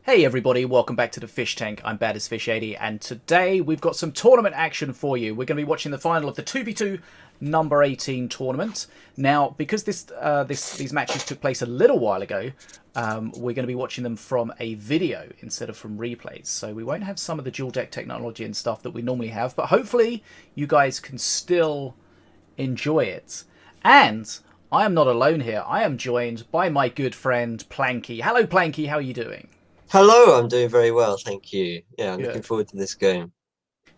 Hey everybody, welcome back to the Fish Tank. I'm Bad as Fish 80, and today we've got some tournament action for you. We're going to be watching the final of the 2v2 number 18 tournament. Now, because these matches took place a little while ago, we're going to be watching them from a video instead of from replays. So we won't have some of the dual deck technology and stuff that we normally have, but hopefully you guys can still enjoy it. And I am not alone here. I am joined by my good friend Planky. Hello Planky, how are you doing? Hello, I'm doing very well, thank you. Yeah, I'm Good. looking forward to this game.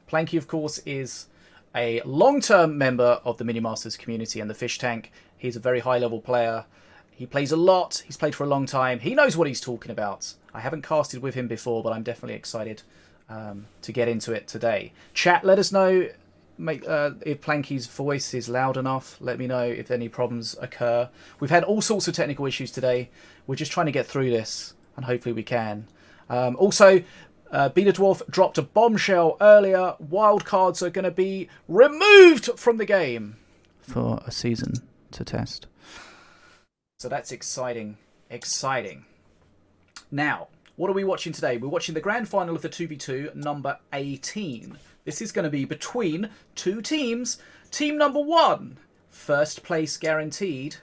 Planky, of course, is a long-term member of the Mini Masters community and the Fish Tank. He's a very high-level player. He plays a lot. He's played for a long time. He knows what he's talking about. I haven't casted with him before, but I'm definitely excited to get into it today. Chat, let us know if Planky's voice is loud enough. Let me know if any problems occur. We've had all sorts of technical issues today. We're just trying to get through this, and hopefully we can. Also, Beta Dwarf dropped a bombshell earlier. Wildcards are going to be removed from the game for a season to test. So that's exciting. Exciting. Now, what are we watching today? We're watching the grand final of the 2v2 number 18. This is going to be between two teams. Team number 1, first place guaranteed.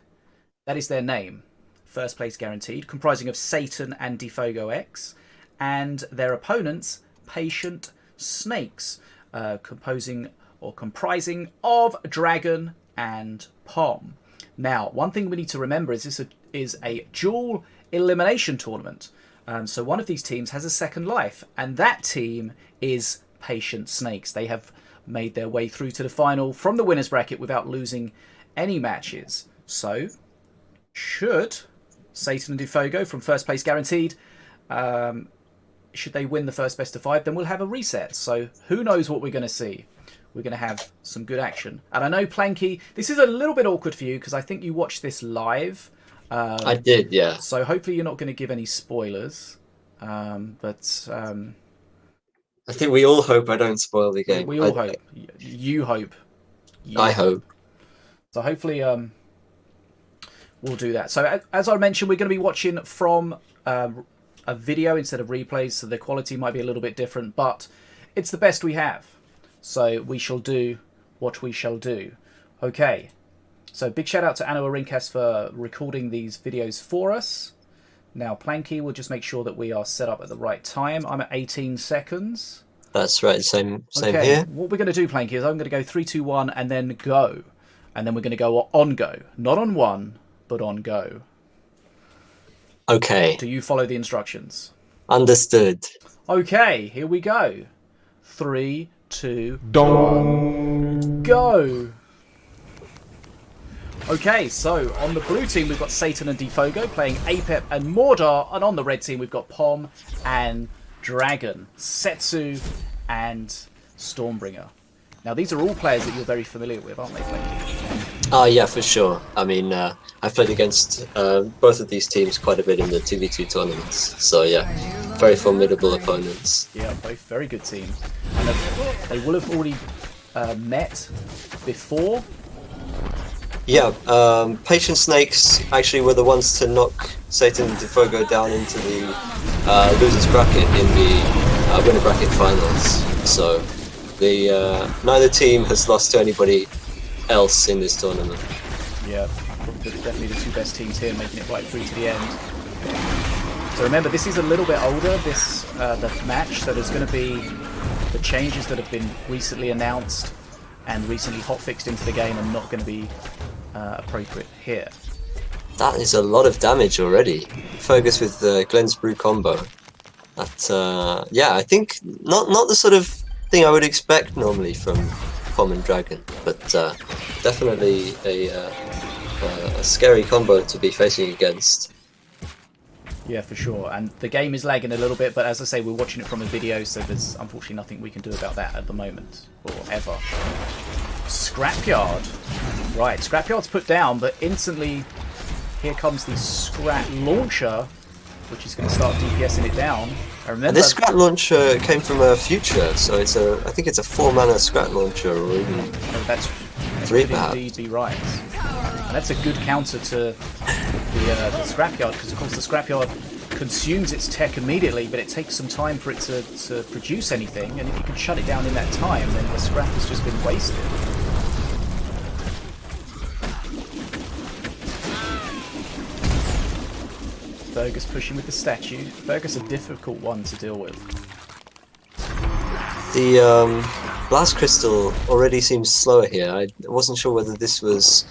That is their name. First place guaranteed, comprising of Saytin and DfogoX, and their opponents, Patient Snakes, comprising of Dragon and Pom. Now, one thing we need to remember is this is a dual elimination tournament. So one of these teams has a second life, and that team is Patient Snakes. They have made their way through to the final from the winner's bracket without losing any matches. So, should Saytin and DfogoX from first place guaranteed, should they win the first best of 5, then we'll have a reset. So who knows what we're going to see. We're going to have some good action. And I know, Planky, this is a little bit awkward for you because I think you watched this live. I did, yeah. So hopefully you're not going to give any spoilers. I think we all hope I don't spoil the game. We all hope. You hope. I hope. So hopefully we'll do that. So as I mentioned, we're going to be watching from a video instead of replays, so the quality might be a little bit different, but it's the best we have. So we shall do what we shall do. Okay. So big shout out to Anna Rinkas for recording these videos for us. Now Planky will just make sure that we are set up at the right time. I'm at 18 seconds. That's right, same okay. Here. What we're going to do, Planky, is I'm going to go 3, 2, 1 and then go. And then we're going to go on go. Not on 1, but on go. Okay. Do you follow the instructions? Understood. Okay, here we go. 3, 2, 1, go. Okay, so on the blue team we've got Saytin and DfogoX playing Apep and Mordor, and on the red team we've got Pom and Dragon, Setsu and Stormbringer. Now these are all players that you're very familiar with, aren't they, Planky? Oh yeah, for sure. I mean, I've played against both of these teams quite a bit in the 2v2 tournaments, so yeah, very formidable opponents. Yeah, both very good teams. And they will have already met before. Yeah, Patient Snakes actually were the ones to knock Saytin and DfogoX down into the losers bracket in the winner bracket finals. So the neither team has lost to anybody else in this tournament. Yeah, definitely the two best teams here, making it right through to the end. So remember, this is a little bit older, the match, so there's going to be the changes that have been recently announced and recently hotfixed into the game are not going to be appropriate here. That is a lot of damage already. Focus with the Glenn's Brew combo. That yeah, I think not the sort of thing I would expect normally from Pom and Dragon, but definitely a scary combo to be facing against. Yeah, for sure. And the game is lagging a little bit, but as I say, we're watching it from a video, so there's unfortunately nothing we can do about that at the moment, or ever. Scrapyard. Right, Scrapyard's put down, but instantly here comes the Scrap Launcher, which is going to start DPSing it down. I remember this Scrap Launcher came from a future, so it's I think it's a 4-mana Scrap Launcher, or even that's 3 could perhaps. Indeed be right. And that's a good counter to the Scrapyard, because of course the Scrapyard consumes its tech immediately, but it takes some time for it to produce anything, and if you can shut it down in that time, then the scrap has just been wasted. DfogoX pushing with the statue. DfogoX a difficult one to deal with. The blast crystal already seems slower here. I wasn't sure whether this was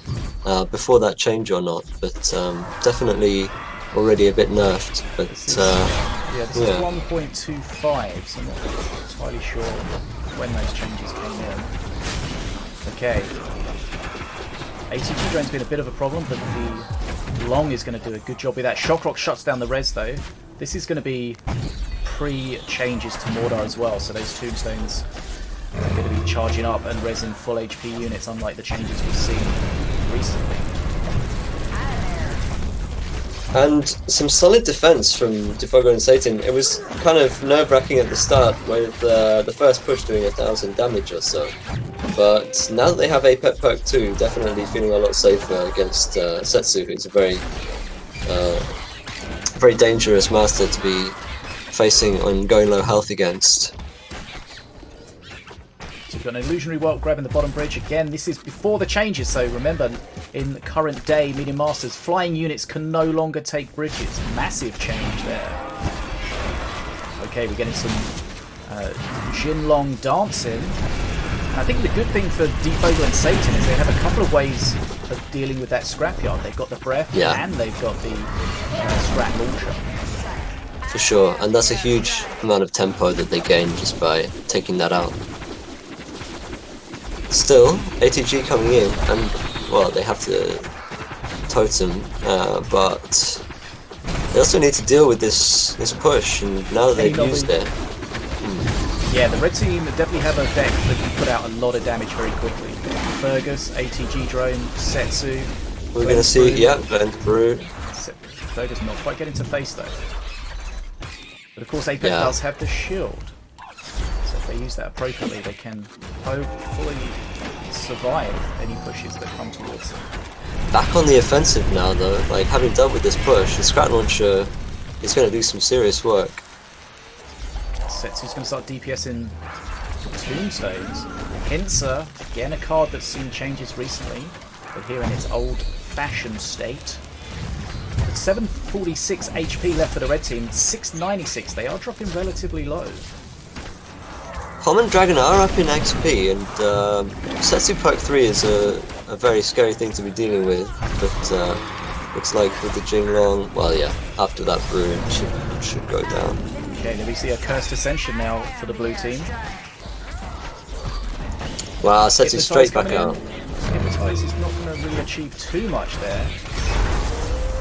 before that change or not, but definitely already a bit nerfed. But this is 1.25, so I'm not entirely sure when those changes came in. Okay. ATG drone's been a bit of a problem, but the long is going to do a good job with that. Shockrock shuts down the res though. This is going to be pre-changes to Mordor as well, so those tombstones are going to be charging up and resin full HP units, unlike the changes we've seen recently. And some solid defense from Defogo and Saytin. It was kind of nerve-wracking at the start with the first push doing 1,000 damage or so. But now that they have Apep perk 2, definitely feeling a lot safer against Setsu, who's a very dangerous master to be facing on going low health against. So we've got an illusionary welt grabbing the bottom bridge again. This is before the changes, so remember, in the current day, Minion Masters, flying units can no longer take bridges. Massive change there. Okay, we're getting some Jinlong dancing. And I think the good thing for Defogo and Saytin is they have a couple of ways of dealing with that scrapyard. They've got the breath and they've got the scrap launcher. For sure, and that's a huge amount of tempo that they gain just by taking that out. Still, ATG coming in, and well, they have to totem, but they also need to deal with this push, and now that they've used it. Yeah, the red team definitely have a deck that can put out a lot of damage very quickly. Fergus, ATG drone, Setsu. We're going to see, Blend Brew. Fergus not quite getting to face though. But of course, Apep does have the shield. So if they use that appropriately, they can hopefully survive any pushes that come towards them. Back on the offensive now though, like having dealt with this push, the Scrat Launcher is going to do some serious work. Setsu's going to start DPSing the tombstones. Pincer, again a card that's seen changes recently, but here in its old-fashioned state. With 746 HP left for the red team, 696. They are dropping relatively low. Pom and Dragon are up in XP, and Setsu Perk 3 is a very scary thing to be dealing with, but looks like with the Jinglong, well yeah, after that Brew it should go down. Okay, then we see a Cursed Ascension now for the blue team. Wow, Setsu straight back out. Hypnotize is not going to really achieve too much there.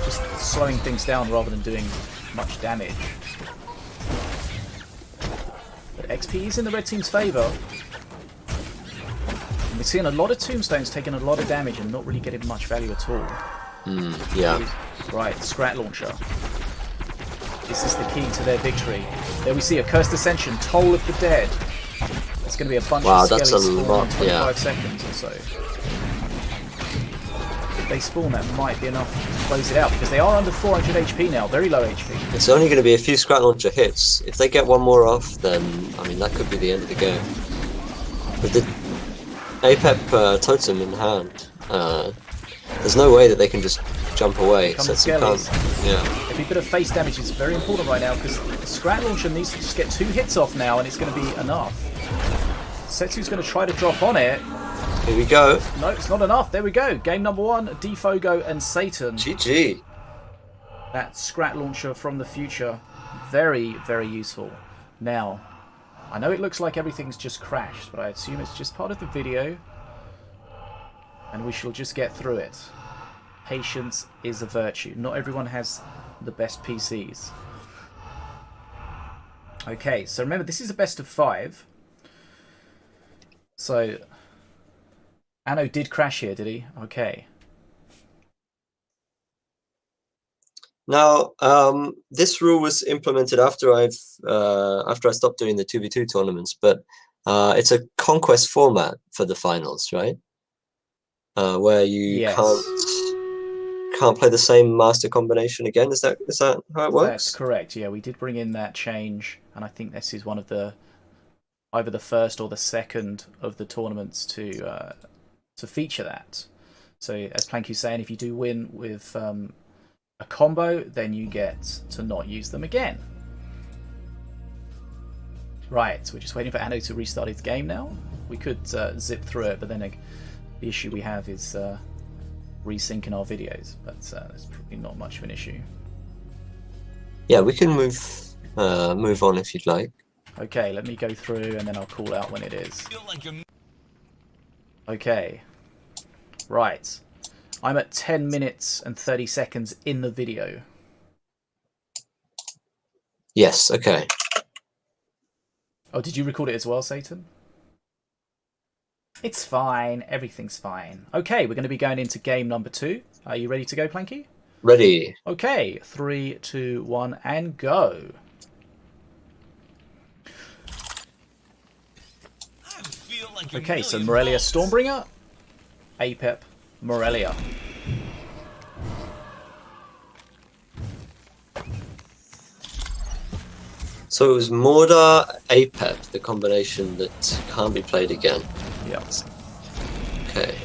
Just slowing things down rather than doing much damage. But XP is in the red team's favour. We're seeing a lot of tombstones taking a lot of damage and not really getting much value at all. Yeah. Right, Scrat Launcher. This is the key to their victory. There we see a Cursed Ascension, Toll of the Dead. There's going to be a bunch of skellies spawn in 25 seconds or so. If they spawn, that might be enough to close it out, because they are under 400 HP now, very low HP. It's only going to be a few Scrat Launcher hits. If they get one more off, then, I mean, that could be the end of the game. With the Apep Totem in hand, there's no way that they can just jump away. Every bit of face damage is very important right now, because the Scrat Launcher needs to just get 2 hits off now, and it's going to be enough. Setsu's going to try to drop on it. Here we go. No, it's not enough. There we go. Game number 1, Defogo and Saytin. GG. That Scrat Launcher from the future. Very, very useful. Now, I know it looks like everything's just crashed, but I assume it's just part of the video. And we shall just get through it. Patience is a virtue. Not everyone has the best PCs. Okay, so remember, this is a best of 5. So, Anno did crash here, did he? Okay. Now, this rule was implemented after I stopped doing the 2v2 tournaments, but it's a conquest format for the finals, right? Where you can't play the same master combination again. Is that how it works? That's correct. Yeah, we did bring in that change, and I think this is one of the either the first or the second of the tournaments to feature that. So as Planky's saying, if you do win with a combo, then you get to not use them again. Right, so we're just waiting for Anno to restart his game now. We could zip through it, but then the issue we have is resyncing our videos, but that's probably not much of an issue. Yeah, we can move on if you'd like. Okay, let me go through and then I'll call out when it is. Okay, right. I'm at 10 minutes and 30 seconds in the video. Yes, okay. Oh, did you record it as well, Saytin? It's fine. Everything's fine. Okay, we're going to be going into game number 2. Are you ready to go, Planky? Ready. Okay, 3, 2, 1, and go. Okay, so Morelia Stormbringer, Apep, Morelia. So it was Mordor Apep, the combination that can't be played again. Yep. Okay.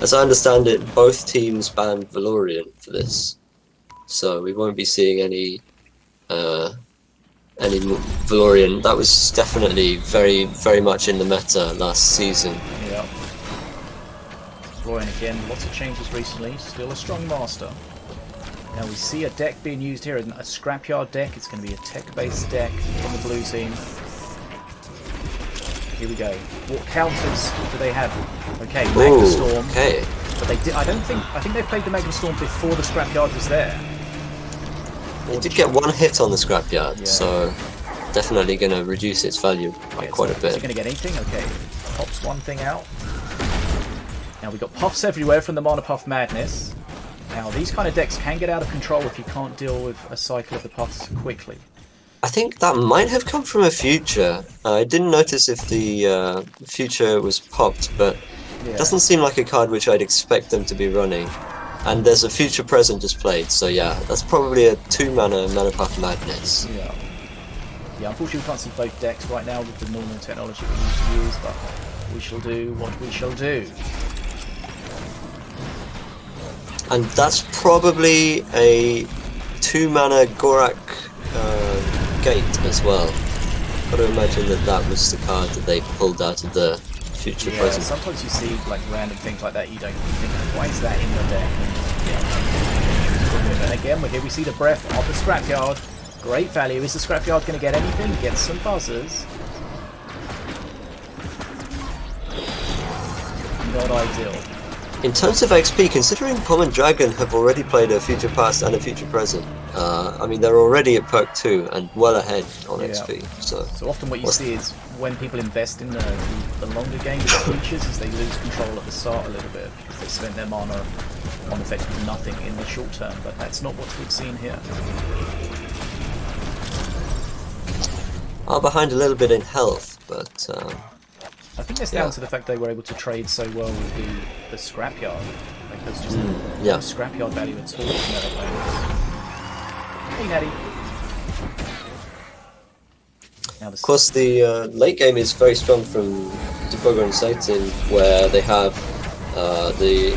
As I understand it, both teams banned Valorian for this, so we won't be seeing any Valorian. That was definitely very much in the meta last season. Yep. Valorian again, lots of changes recently. Still a strong master. Now we see a deck being used here, a scrapyard deck. It's going to be a tech-based deck from the blue team. Here we go. What counters do they have? Okay, Mega Storm. Okay. But they did. I think they played the Mega Storm before the scrapyard was there. It did get one hit on the scrapyard, so definitely going to reduce its value by quite a bit. Is it going to get anything? Okay, pops one thing out. Now we've got puffs everywhere from the Mana Puff Madness. Now these kind of decks can get out of control if you can't deal with a cycle of the puffs quickly. I think that might have come from a future. I didn't notice if the future was popped, but it doesn't seem like a card which I'd expect them to be running. And there's a future present just played, so yeah, that's probably a 2-mana Mana Puff Madness. Yeah. Yeah, unfortunately we can't see both decks right now with the normal technology we used to use, but we shall do what we shall do. And that's probably a 2-mana Gorak Gate as well. Got to imagine that was the card that they pulled out of the future present. Sometimes you see like random things like that, you don't think, why is that in the deck? And again, here we see the breath of the scrapyard. Great value. Is the scrapyard going to get anything? Get some buzzers. Not ideal. In terms of XP, considering Pom and Dragon have already played a future past and a future present, I mean they're already at perk 2 and well ahead on XP. So often what you see is when people invest in the longer game with features is they lose control at the start a little bit because they spent their mana on effectively nothing in the short term, but that's not what we've seen here. Are behind a little bit in health, but I think that's down to the fact they were able to trade so well with the scrapyard. Like there's just no scrapyard value at all in their opponents. Hey, Natty. Now of course, the late game is very strong from DfogoX and Saytin, where they have the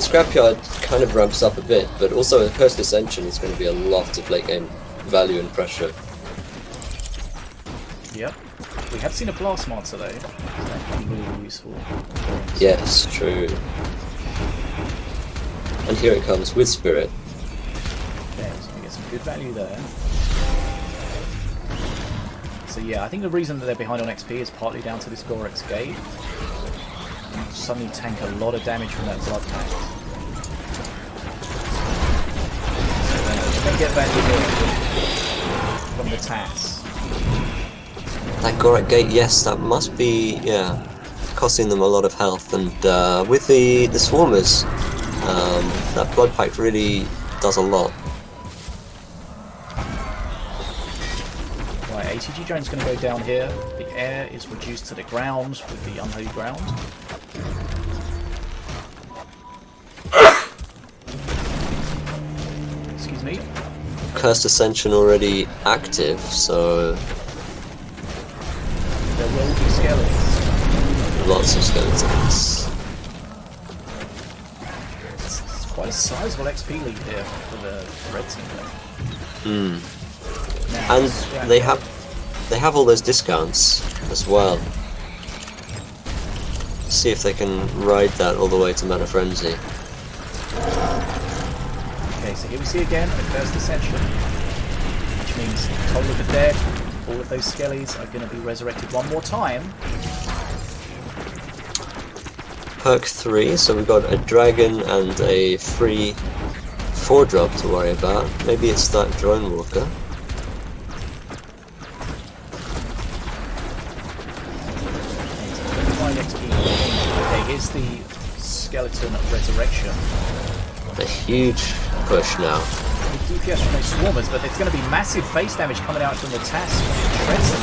scrapyard kind of ramps up a bit, but also a Cursed Ascension is going to be a lot of late game value and pressure. Yep. We have seen a Blast Monster though, so that can be really useful. Yes, true. And here it comes with Spirit. Okay, so we get some good value there. So yeah, I think the reason that they're behind on XP is partly down to this Gorak's Gate. You suddenly tank a lot of damage from that Blood Pact. So they get value here from the Tats. That Gorak Gate, yes, that must be, costing them a lot of health, and with the Swarmers, that Blood Pact really does a lot. Right, ATG Drone's going to go down here. The air is reduced to the ground with the Unholy Ground. Cursed Ascension already active, so There will be skeletons. lots of skeletons. It's quite a sizable XP lead here for the red team. Now, And they have all those discounts as well. See if they can ride that all the way to Mana Frenzy. Okay, so here we see again a Cursed Ascension, which means Toll of the Dead, all of those skellies are going to be resurrected one more time. Perk 3, so we've got a dragon and a free 4-drop to worry about. Maybe it's that Drone Walker. Okay, here's the skeleton resurrection. A huge push now. With DPS from those swarmers, but there's going to be massive face damage coming out from the task when it shreds them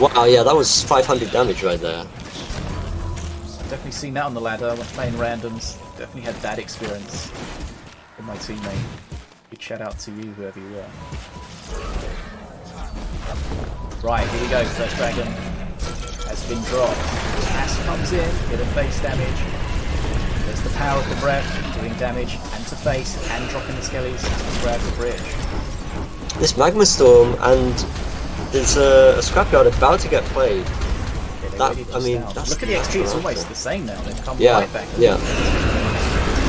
all. Wow, yeah, that was 500 damage right there. I've definitely seen that on the ladder when playing randoms. Definitely had that experience with my teammate. Big shout out to you, whoever you were. Right, here we go. First dragon has been dropped. Task comes in, hit a face damage. There's the power of the breath, doing damage, and to face, and dropping the skellies to grab the bridge. This Magma Storm, and there's a scrapyard about to get played. Okay, That, I mean, that's look at the XP, it's almost the same now. They've come Yeah, right back. yeah.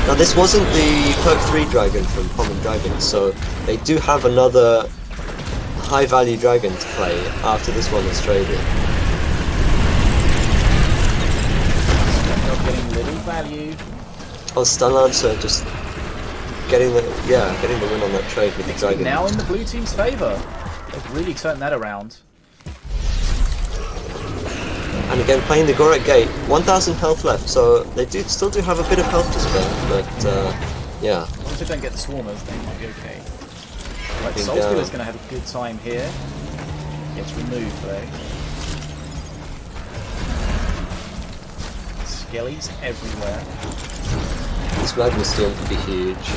Now this wasn't the Perk 3 dragon from Common Dragon, so they do have another high value dragon to play after this one is traded. Not getting little value. Oh, Stun Lancer just getting the win on that trade with the dragon. Now in the blue team's favour. They've really turned that around. And again, playing the Gorak Gate, 1,000 health left, so they still do have a bit of health to spare, but yeah. As long as they don't get the swarmers, they might be okay. Right, Think, Soulstealer's going to have a good time here. Gets removed though. Skellies everywhere. This Magma Storm could be huge.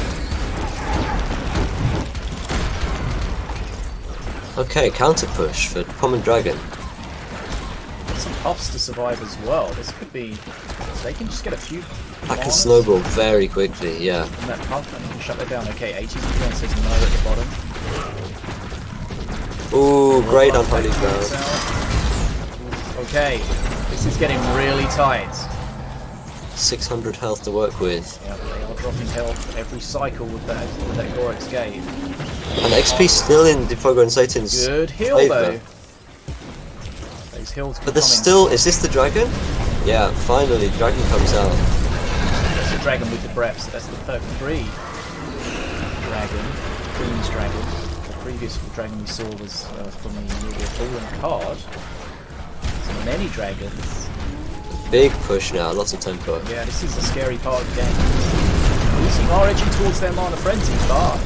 Okay, counter push for Common Dragon. Some puffs to survive as well. This could be... They can just get a few... That can snowball very quickly, yeah. And that puff, and you can shut that down. Okay, 80% says no at the bottom. Ooh, great unholy ground. Okay, this is getting really tight. 600 health to work with. Yeah, they are dropping health every cycle with that Gorax Gate. And XP still in DfogoX and Saytin's Good heal favour. though. Those heals But there's still... Is this the dragon? Yeah, finally, dragon comes out. That's the dragon with the breath, so that's the perk 3 dragon. Queen's dragon. The previous dragon we saw was from the movie Fallen card. So many dragons. Big push now, lots of tempo. Yeah, this is the scary part of the game. Blue team are edging towards their Mana Frenzy, but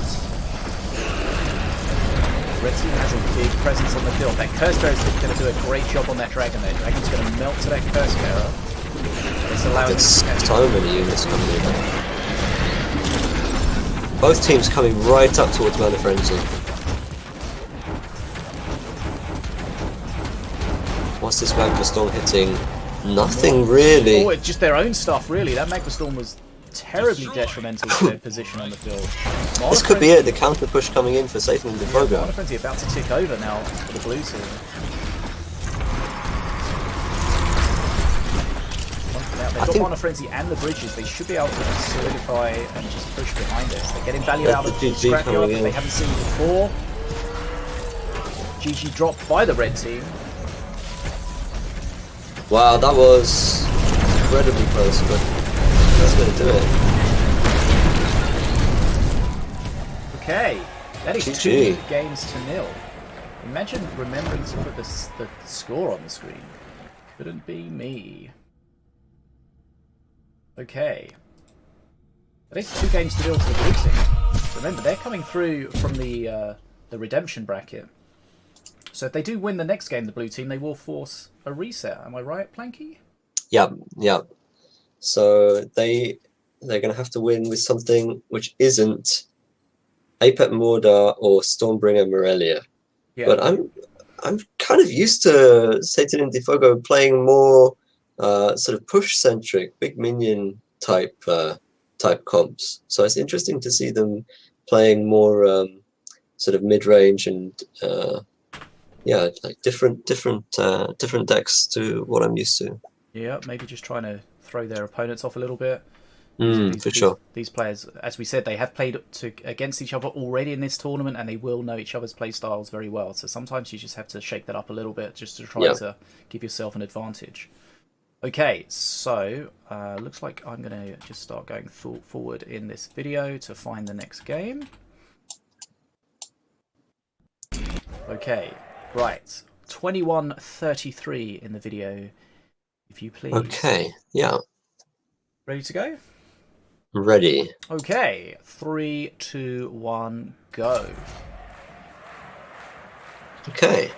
Red team has a big presence on the field. That Curse Bearer is going to do a great job on that dragon there. Dragon's going to melt to that Curse Bearer. It's allowing There's so many units coming in. Both teams coming right up towards Mana Frenzy. What's this Magma Storm hitting? Nothing really. Oh, it's just their own stuff, really. That Magma Storm was terribly detrimental to their position on the field. This could be it, the counter push coming in for Saytin and DfogoX. Mana Frenzy about to tick over now for the blue team. Now, they've got Mana Frenzy and the bridges. They should be able to solidify and just push behind this. They're getting value out of the scrapyard that they haven't seen before. GG dropped by the red team. Wow, that was incredibly close, but that's going to do it. Okay, that is GG. 2 games to 0. Imagine remembering to put the score on the screen. Couldn't be me. Okay. That is 2 games to 0 to the blue team. Remember, they're coming through from the redemption bracket. So if they do win the next game, the blue team, they will force a reset. Am I right, Planky? Yep, yep. So they're going to have to win with something which isn't Apep Mordar or Stormbringer Morelia. Yeah. But I'm kind of used to Saytin and DfogoX playing more sort of push centric, big minion type comps. So it's interesting to see them playing more sort of mid range and yeah, like different decks to what I'm used to. Yeah, maybe just trying to throw their opponents off a little bit. For sure. These players, as we said, they have played against each other already in this tournament, and they will know each other's play styles very well. So sometimes you just have to shake that up a little bit just to try to give yourself an advantage. Okay, so looks like I'm going to just start going forward in this video to find the next game. Okay, right. 21:33 in the video, if you please. Okay, yeah. Ready to go? Ready. Okay, 3, 2, 1, go. Okay.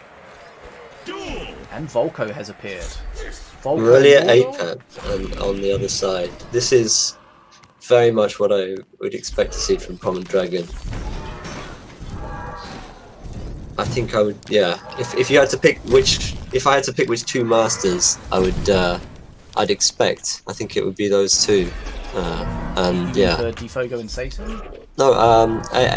And Volko has appeared. Morelia Apep and on the other side. This is very much what I would expect to see from Common Dragon. I think I would, yeah. If you had to pick if I had to pick which two masters, I would, I'd expect. I think it would be those two. And yeah. DfogoX and Saytin? No,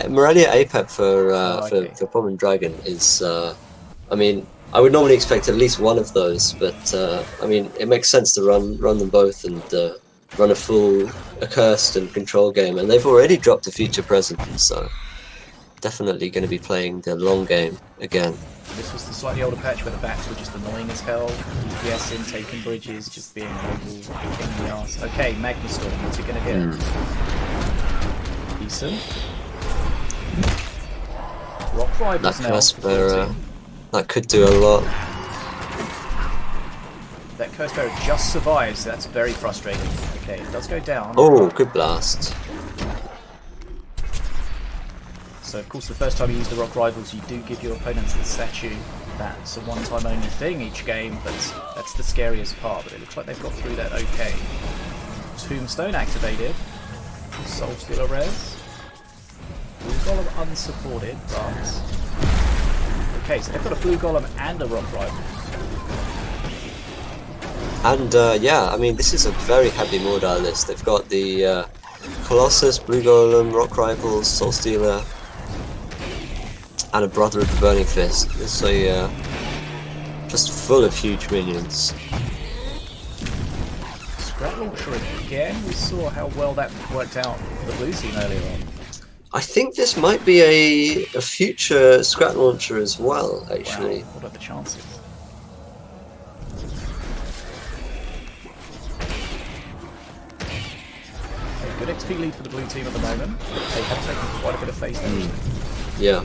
Morelia Apep for Common Dragon is. I mean, I would normally expect at least one of those, but I mean, it makes sense to run them both and run a full accursed and control game, and they've already dropped a feature present, so definitely going to be playing the long game again. This was the slightly older patch where the bats were just annoying as hell. DPS in, taking bridges, just being a little kick in the arse. Okay, Magnustorm, what's it going to hit? Decent. Rock Rivals now. That could do a lot. That Curse Bearer just survives, so that's very frustrating. Okay, it does go down. Oh, good blast. So of course the first time you use the Rock Rivals you do give your opponents the statue. That's a one-time only thing each game, but that's the scariest part, but it looks like they've got through that okay. Tombstone activated. Soul Stealer res. Blue Golem unsupported, but... Okay, so they've got a Blue Golem and a Rock Rival. And yeah, I mean this is a very heavy Mordar list. They've got the Colossus, Blue Golem, Rock Rivals, Soul Stealer, and a Brother of the Burning Fist. It's a just full of huge minions. Scrap Launcher again. We saw how well that worked out for the blue team earlier on. I think this might be a future Scrap Launcher as well, actually. Wow, what are the chances? Good XP lead for the blue team at the moment. They have taken quite a bit of face damage. Yeah.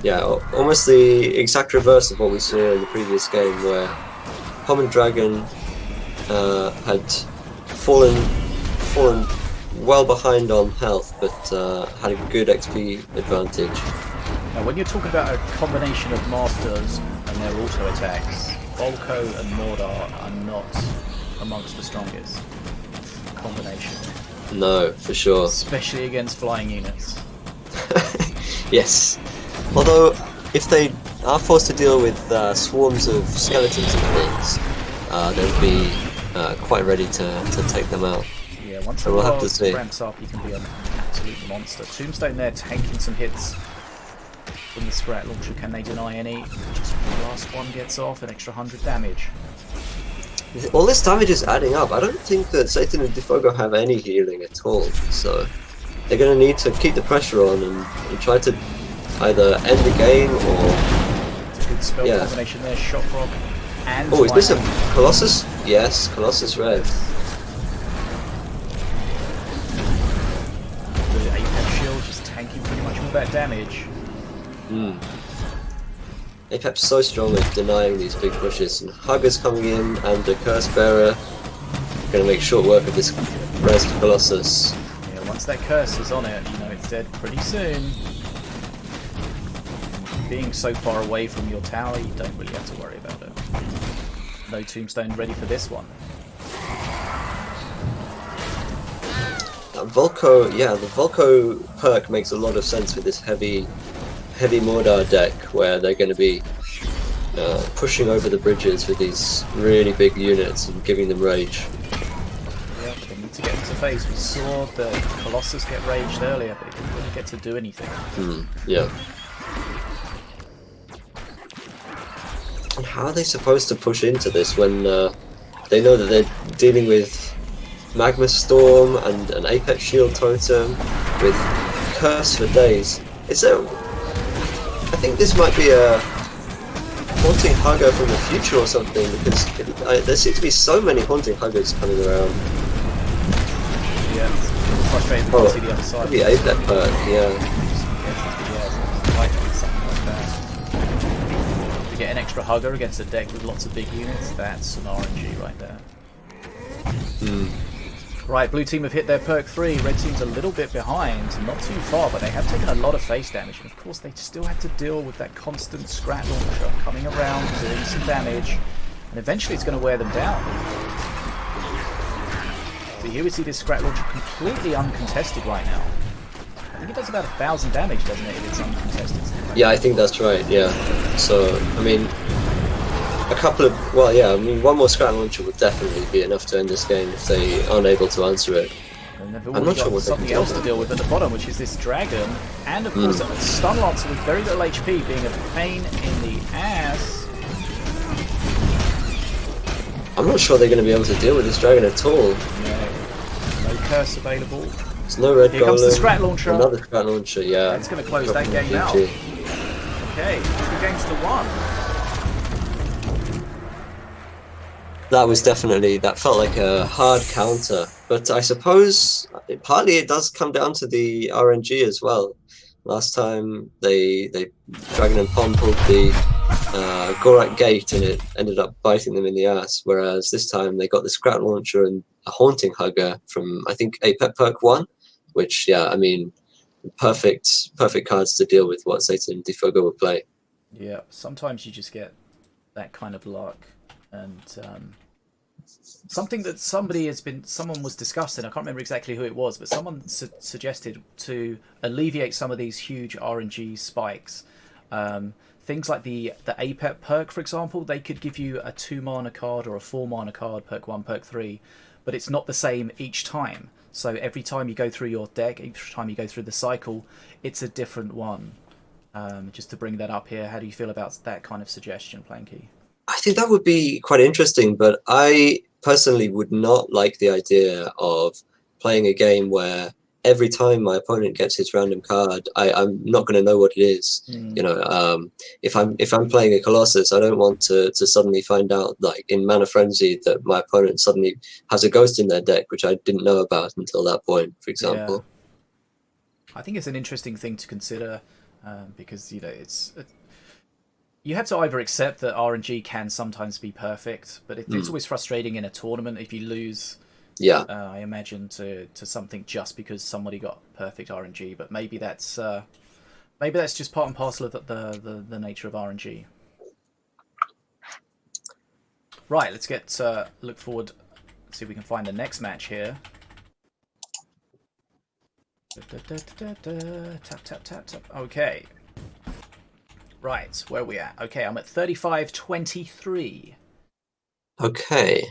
Yeah, almost the exact reverse of what we saw in the previous game, where Common Dragon had fallen well behind on health, but had a good XP advantage. Now, when you're talking about a combination of masters and their auto attacks, Volko and Mordar are not amongst the strongest combination. No, for sure. Especially against flying units. Yes. Although, if they are forced to deal with swarms of skeletons and things, they'll be quite ready to take them out. Yeah, once so the we'll have to see. ramps up, you can be an absolute monster. Tombstone there tanking some hits from the Scrap Launcher. Can they deny any? Just the last one gets off, an extra 100 damage. All this damage is adding up. I don't think that Saytin and DfogoX have any healing at all, so they're going to need to keep the pressure on and try to either end the game or... It's a good spell combination there, Shock Rock and... Oh, is this a Colossus? Yes, Colossus red. The Apep shield just tanking pretty much all that damage. Apep's so strong at denying these big pushes, and Hugger's coming in, and the Curse Bearer going to make short work of this res Colossus. Yeah, once that curse is on it, you know it's dead pretty soon. Being so far away from your tower, you don't really have to worry about it. No Tombstone ready for this one. Volko, yeah, the Volko perk makes a lot of sense with this heavy Mordar deck, where they're going to be pushing over the bridges with these really big units and giving them rage. Yeah, they need to get into phase. We saw the Colossus get raged earlier, but it didn't really get to do anything. Yeah. And how are they supposed to push into this when they know that they're dealing with Magma Storm and an Apex Shield Totem with Curse for days? I think this might be a Haunting Hugger from the future or something, because there seem to be so many Haunting Huggers coming around. Yeah, it's frustrating to see the other side. Maybe Apex perk, yeah. Something like that. To get an extra Hugger against a deck with lots of big units, that's an RNG right there. Right, blue team have hit their perk 3, red team's a little bit behind, not too far, but they have taken a lot of face damage, and of course they still have to deal with that constant Scrat Launcher coming around, doing some damage, and eventually it's going to wear them down. So here we see this Scrat Launcher completely uncontested right now. I think it does about 1,000 damage, doesn't it, if it's uncontested? Yeah, I think that's right, yeah. So, I mean, one more Scrat Launcher would definitely be enough to end this game if they aren't able to answer it. I'm not sure what something else to deal with at the bottom, which is this dragon, and of course a stun lancer with very little HP being a pain in the ass. I'm not sure they're going to be able to deal with this dragon at all. No curse available. There's no red golem. Here comes the Scrat Launcher. Another Scrat Launcher, yeah. That's going to close that game out. Okay, 2 games to 1. That felt like a hard counter, but I suppose partly it does come down to the RNG as well. Last time they Dragon and Pom pulled the Gorak Gate and it ended up biting them in the ass, whereas this time they got the Scrat Launcher and a Haunting Hugger from, I think, Apex Perk 1, which, yeah, I mean, perfect cards to deal with what Saytin and DfogoX would play. Yeah, sometimes you just get that kind of luck. And something that someone was discussing, I can't remember exactly who it was, but someone suggested to alleviate some of these huge RNG spikes. Things like the Apex perk, for example, they could give you a 2 mana card or a 4 mana card, perk 1, perk 3, but it's not the same each time. So every time you go through your deck, each time you go through the cycle, it's a different one. Just to bring that up here, how do you feel about that kind of suggestion, Planky? I think that would be quite interesting, but I personally would not like the idea of playing a game where every time my opponent gets his random card, I'm not going to know what it is. You know, if I'm playing a Colossus, I don't want to suddenly find out, like in Mana Frenzy, that my opponent suddenly has a Ghost in their deck, which I didn't know about until that point, for example. Yeah. I think it's an interesting thing to consider because, you know, you have to either accept that RNG can sometimes be perfect, but it's always frustrating in a tournament if you lose. Yeah, I imagine to something just because somebody got perfect RNG, but maybe that's just part and parcel of the nature of RNG. Right, let's get look forward. See if we can find the next match here. Tap tap tap tap. Okay. Right, where are we at? Okay, I'm at 35-23. Okay.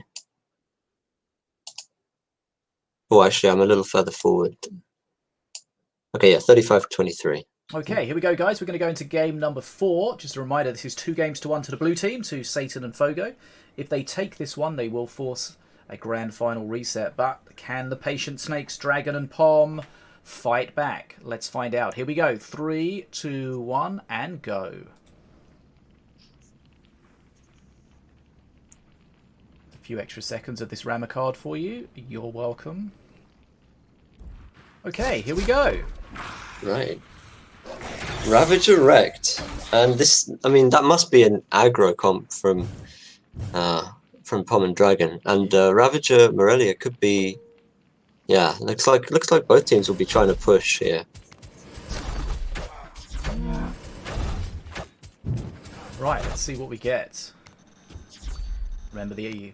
Oh, actually, I'm a little further forward. Okay, yeah, 35-23. Okay, here we go, guys. We're going to go into game number 4. Just a reminder, this is 2 games to 1 to the blue team, to Saytin and Fogo. If they take this one, they will force a grand final reset. But can the Patient Snakes, Dragon and Pom fight back? Let's find out. Here we go. 3, 2, 1, and go. A few extra seconds of this Rammer card for you. You're welcome. Okay, here we go. Right. Ravager wrecked. And this, I mean, that must be an aggro comp from Pom and Dragon. And Ravager Morelia could be, yeah, looks like both teams will be trying to push here. Right, let's see what we get. Remember, the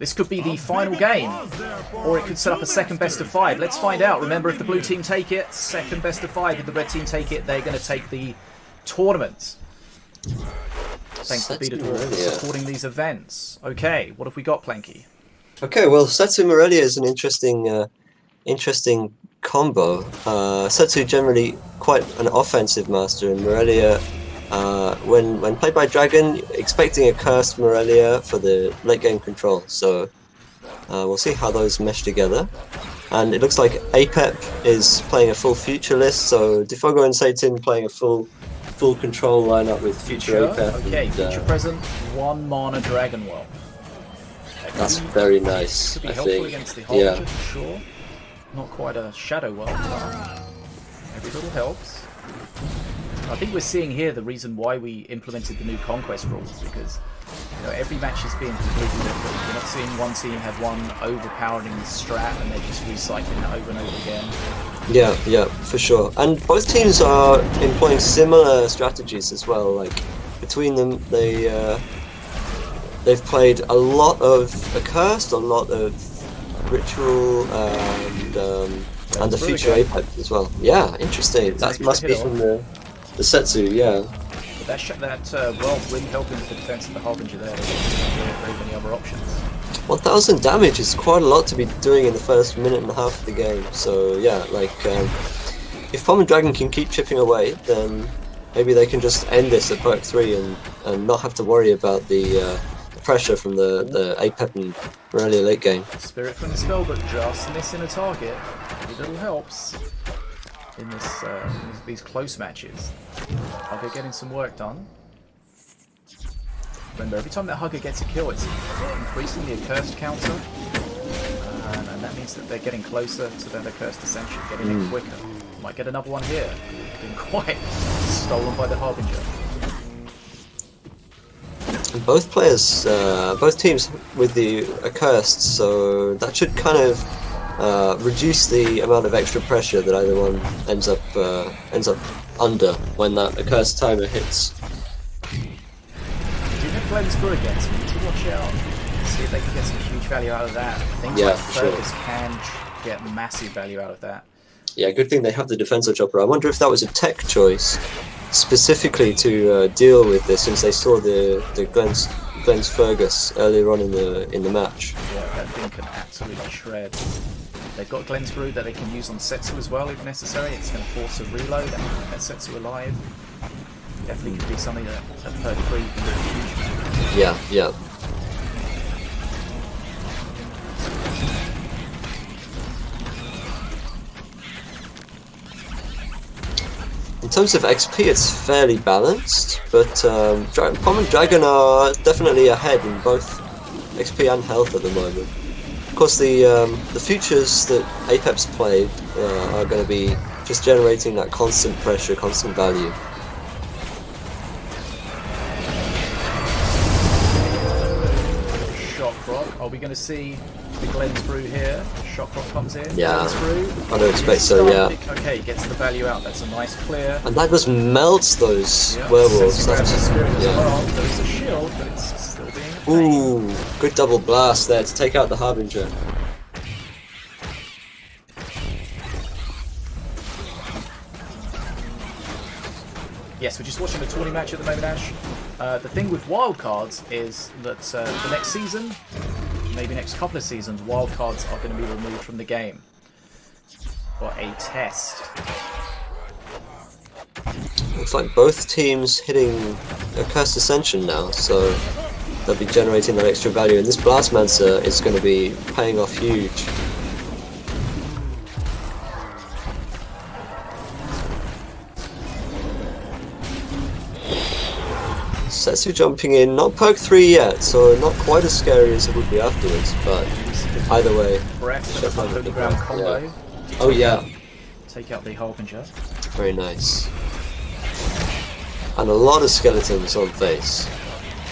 This could be the final game, or it could set up a second best of 5. Let's find out. Remember, if the blue team take it, second best of 5. If the red team take it, they're going to take the tournament. Thanks to Beta for supporting these events. Okay, what have we got, Planky? Okay, well, Setsu Morelia is an interesting combo. Setsu generally quite an offensive master, and Morelia, when played by Dragon, expecting a cursed Morelia for the late game control. So we'll see how those mesh together. And it looks like Apep is playing a full future list, so Defogo and Saytin playing a full control lineup with future Apep. Okay, and, future present, 1 mana Dragon Well. That's very nice. Could be helpful against the Harbinger, for sure. Not quite a Shadow Well, but every little helps. I think we're seeing here the reason why we implemented the new Conquest rules, because every match is being completely different. You're not seeing one team have one overpowering strat and they're just recycling it over and over again. Yeah, for sure. And both teams are employing similar strategies as well. Like between them, they've played a lot of Accursed, a lot of Ritual, and the future Apex as well. Yeah, interesting. That must be from the Setsu, yeah. But that well, really helping with the defense of the Harbinger there. Very many other options. 1,000 damage is quite a lot to be doing in the first minute and a half of the game. So yeah, like if Palm and Dragon can keep chipping away, then maybe they can just end this at perk 3 and not have to worry about the pressure from the Apep and Morelia late game. Spirit from the spell, but just missing a target. Every little helps in these close matches. Hugger getting some work done. Remember, every time that Hugger gets a kill, it's increasing the accursed counter, and that means that they're getting closer to that accursed ascension, getting it quicker. Might get another one here. Being quite stolen by the Harbinger. Both players, both teams with the accursed, so that should kind of reduce the amount of extra pressure that either one ends up under when that accursed timer hits. Do have Glenn's Brew again, so we need to watch out. See if they can get some huge value out of that. Things like Fergus can get massive value out of that. Yeah, good thing they have the defensive chopper. I wonder if that was a tech choice specifically to deal with this, since they saw the Glenn's Fergus earlier on in the match. Yeah, that thing can absolutely shred. They've got Glenn's Brew that they can use on Setsu as well if necessary. It's going to force a reload and keep that Setsu alive. Definitely could be something that at perk 3 can do huge. Yeah. In terms of XP, it's fairly balanced, but Palm and Dragon are definitely ahead in both XP and health at the moment. Of course, the futures that Apep's played are going to be just generating that constant pressure, constant value. Shock Rock. Are we going to see the Glenn's Brew here? Shock Rock comes in. Yeah, Brew. I don't expect so. Yeah. Okay, gets the value out. That's a nice clear. And that just melts those werewolves. That's well. There's a shield, but it's still being. Ooh, good double blast there to take out the Harbinger. Yes, we're just watching a tourney match at the moment, Ash. The thing with wildcards is that the next season, maybe next couple of seasons, wildcards are going to be removed from the game. For a test. Looks like both teams hitting a Cursed Ascension now, so they'll be generating that extra value, and this Blastmancer is going to be paying off huge. Setsu jumping in, not perk 3 yet, so not quite as scary as it would be afterwards, but either way. Breath and a ground combo. Yeah. Oh yeah. Take out the Harbinger. Very nice. And a lot of skeletons on face.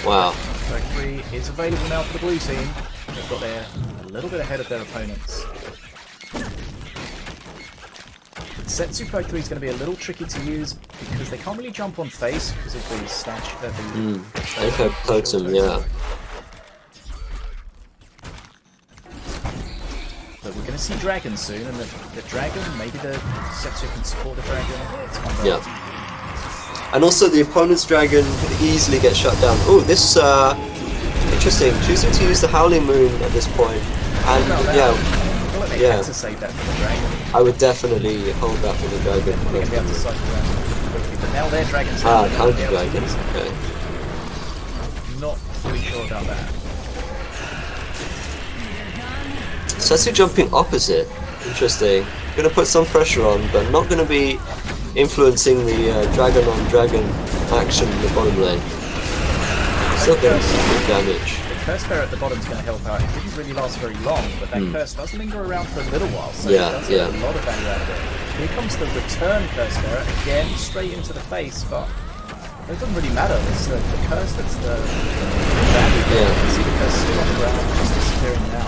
Wow. Perk 3 is available now for the blue team. They've got there a little bit ahead of their opponents. Setsu perk 3 is going to be a little tricky to use because they can't really jump on face because of the statue. Apep pokes him, yeah. to see Dragon soon, and the Dragon, maybe the Setsu can support the Dragon. Yeah. And also the opponent's Dragon could easily get shut down. Oh, this interesting. Choosing to use the Howling Moon at this point, and yeah, to save that for the Dragon. I would definitely hold that for the Dragon. They're going to be able to cycle around quickly, but now their Dragon's counter Dragon. Okay. Not fully sure about that. Setsu jumping opposite. Interesting. Going to put some pressure on, but not going to be influencing the dragon on dragon action in the bottom lane. Still getting some good damage. The Curse Bear at the bottom is going to help out. It didn't really last very long, but that Curse does linger around for a little while, so it does get a lot of value out of it. Here comes the return Curse Bear, again straight into the face, but it doesn't really matter. It's the Curse that's the value. You can see the Curse still on the ground, just disappearing now.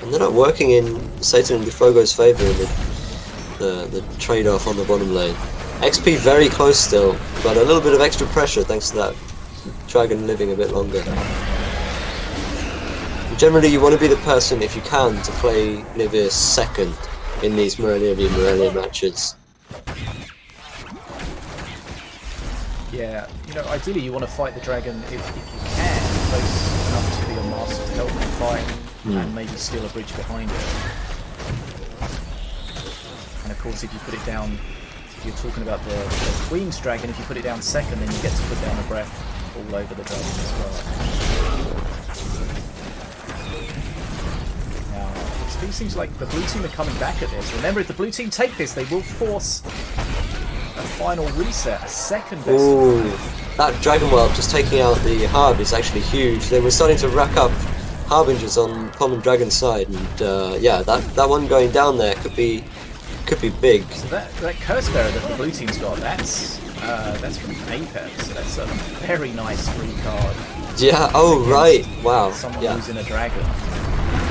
And they're not working in Saytin and DfogoX favour in the trade-off on the bottom lane. XP very close still, but a little bit of extra pressure thanks to that dragon living a bit longer. Generally you want to be the person, if you can, to play Nivir second in these Morelia matches. Yeah, you know, ideally you want to fight the dragon if you can, close enough to your master to help them fight. And maybe steal a bridge behind it. And of course, if you put it down, if you're talking about the Queen's Dragon, if you put it down second, then you get to put down a breath all over the dragon as well. Now, it seems like the blue team are coming back at this. Remember, if the blue team take this, they will force a final reset, a second best. Ooh, that Dragon Whelp just taking out the Harb is actually huge. They were starting to rack up Harbingers on Common Dragon's side, and yeah, that one going down there could be big. So that Curse Bearer that the blue team's got, that's from Apex, so that's a very nice free card. Yeah, oh right, wow. Someone using a dragon.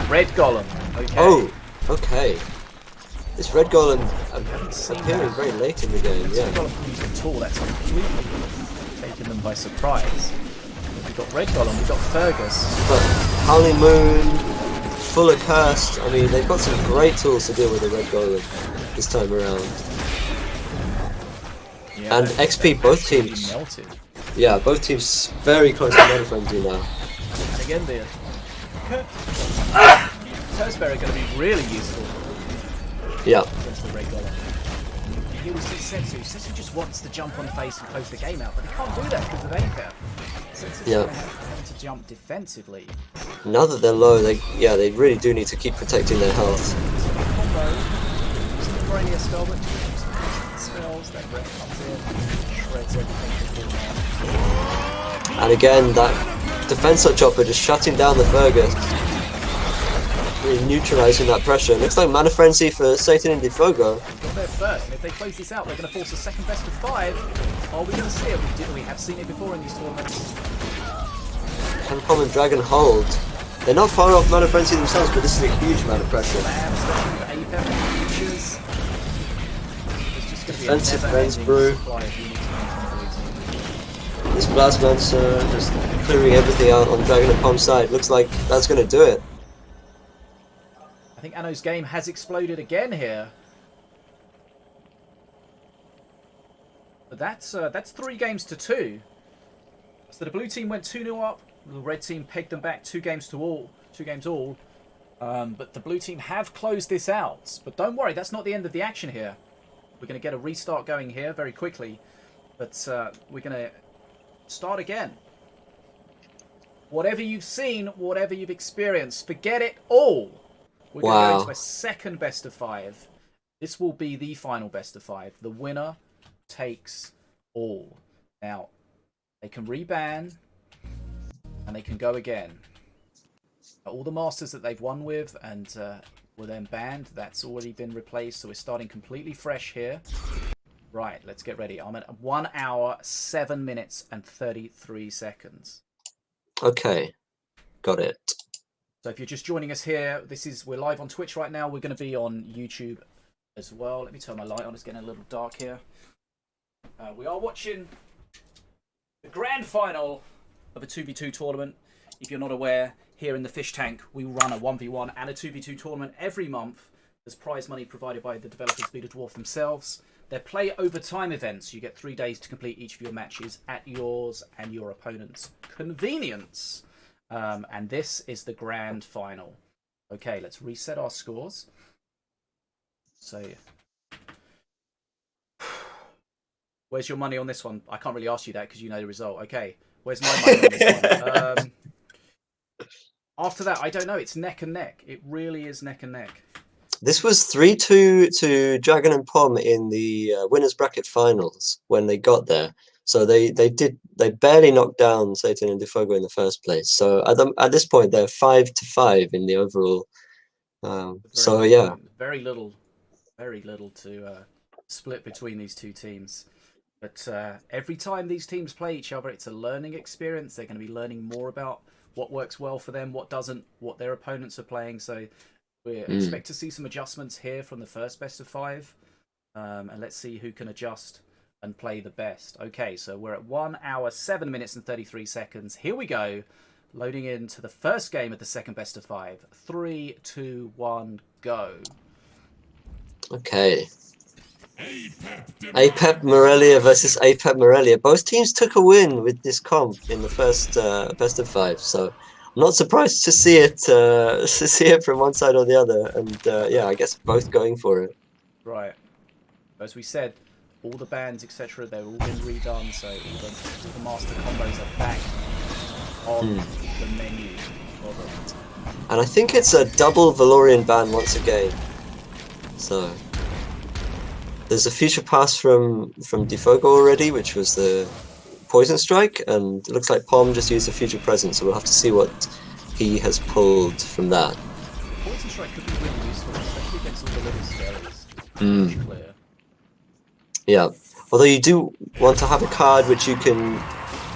Red Golem, okay. Oh, okay. This Red Golem appearing very late in the game, Red Golem using a tool, that's completely taken them by surprise. We've got Red Golem, we've got Fergus. But Howling Moon, full of Cursed. I mean, they've got some great tools to deal with the Red Golem this time around. Yeah, and XP, both teams. Melted. Yeah, both teams very close to Mana Frenzy now. And again, the Curse Bearer are going to be really useful. Yeah. Against the Red Golem. Here we see Setsu. Setsu just wants to jump on face and close the game out, but he can't do that because of Anchor. Setsu's going to have to jump defensively. Now that they're low, they really do need to keep protecting their health. So the combo, using the Morelia spell, but spells, that breath comes in, shreds everything before now. And again, that defense chopper just shutting down the Fergus. Really neutralising that pressure. Looks like Mana Frenzy for Saytin and DfogoX. Got there first, and if they close this out, they're going to force a second best of 5. Are we going to see it? We have seen it before in these tournaments. Can Common Dragon hold? They're not far off Mana Frenzy themselves, but this is a huge amount of pressure. Defensive Frenz Brew. This Blastmancer just clearing everything out on Dragon and Palm's side. Looks like that's going to do it. I think Anno's game has exploded again here. But that's 3 games to 2. So the blue team went 2-0 up. The red team pegged them back 2 games all. But the blue team have closed this out. But don't worry, that's not the end of the action here. We're going to get a restart going here very quickly. But we're going to start again. Whatever you've seen, whatever you've experienced, forget it all. We're going to go into a second best of 5. This will be the final best of 5. The winner takes all. Now, they can reban, and they can go again. All the masters that they've won with and were then banned, that's already been replaced. So we're starting completely fresh here. Right, let's get ready. I'm at 1 hour, 7 minutes, and 33 seconds. Okay, got it. So if you're just joining us here, we're live on Twitch right now. We're going to be on YouTube as well. Let me turn my light on. It's getting a little dark here. We are watching the grand final of a 2v2 tournament. If you're not aware, here in the Fish Tank, we run a 1v1 and a 2v2 tournament every month. There's prize money provided by the developers Be the Dwarf themselves. They're play over time events. You get 3 days to complete each of your matches at yours and your opponent's convenience. And this is the grand final. Okay, let's reset our scores. So, where's your money on this one? I can't really ask you that because you know the result. Okay, where's my money on this one? After that, I don't know. It's neck and neck. It really is neck and neck. This was 3-2 to Dragon and Pom in the winners bracket finals when they got there. So they barely knocked down Saytin and DfogoX in the first place. So at this point they're 5-5 in the overall. So yeah, very little to split between these two teams. But every time these teams play each other, it's a learning experience. They're going to be learning more about what works well for them, what doesn't, what their opponents are playing. So we expect to see some adjustments here from the first best of 5. And let's see who can adjust and play the best. Okay, so we're at 1 hour, 7 minutes and 33 seconds. Here we go. Loading into the first game of the second best of 5. 3, 2, 1, go. Okay. APEP Morelia versus APEP Morelia. Both teams took a win with this comp in the first best of 5, so I'm not surprised to see it from one side or the other. And yeah, I guess both going for it. Right. As we said, all the bans, etc., they've all been redone, so all the master combos are back on the menu. And I think it's a double Valorian ban once again. So there's a future pass from DfogoX already, which was the Poison Strike, and it looks like Pom just used a future present, so we'll have to see what he has pulled from that. Poison Strike could be really useful, especially against all the little skellies. Clear. Yeah, although you do want to have a card which you can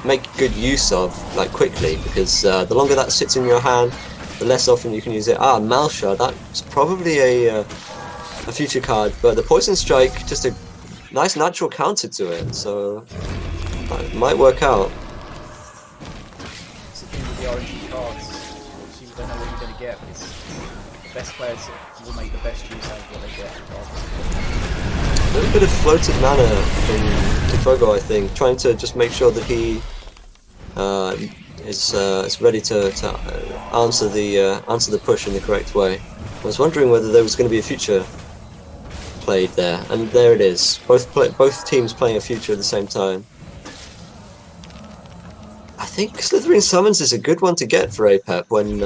make good use of, like quickly, because the longer that sits in your hand, the less often you can use it. Malsha, that's probably a future card, but the Poison Strike, just a nice natural counter to it, so it might work out. It's the thing with the RNG cards, obviously you don't know what you're going to get, but it's the best players will make the best use out of what they get. A little bit of floated mana from DfogoX, I think, trying to just make sure that he is ready to answer the push in the correct way. I was wondering whether there was going to be a future played there, and there it is. Both teams playing a future at the same time. I think Slithering Summons is a good one to get for APEP when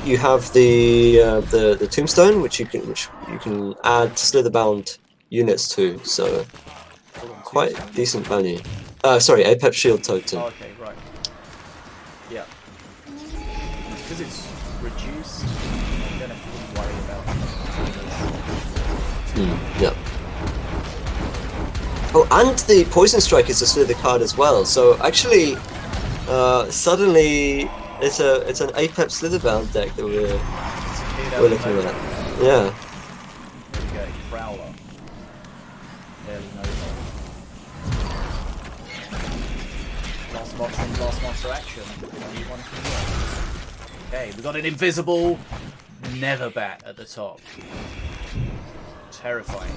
you have the Tombstone, which you can add Slitherbound units to, so quite decent value. Sorry, APEP Shield Totem. Oh, okay, right. Yeah. Because it's reduced, you don't have to really worry about it. Yeah. Oh, and the Poison Strike is a Slither card as well, so actually, suddenly it's an APEP Slitherbound deck that we're looking at. Yeah. There we go, Prowler. Barely Nova. Last monster action. Okay, we got an invisible Netherbat at the top. Terrifying.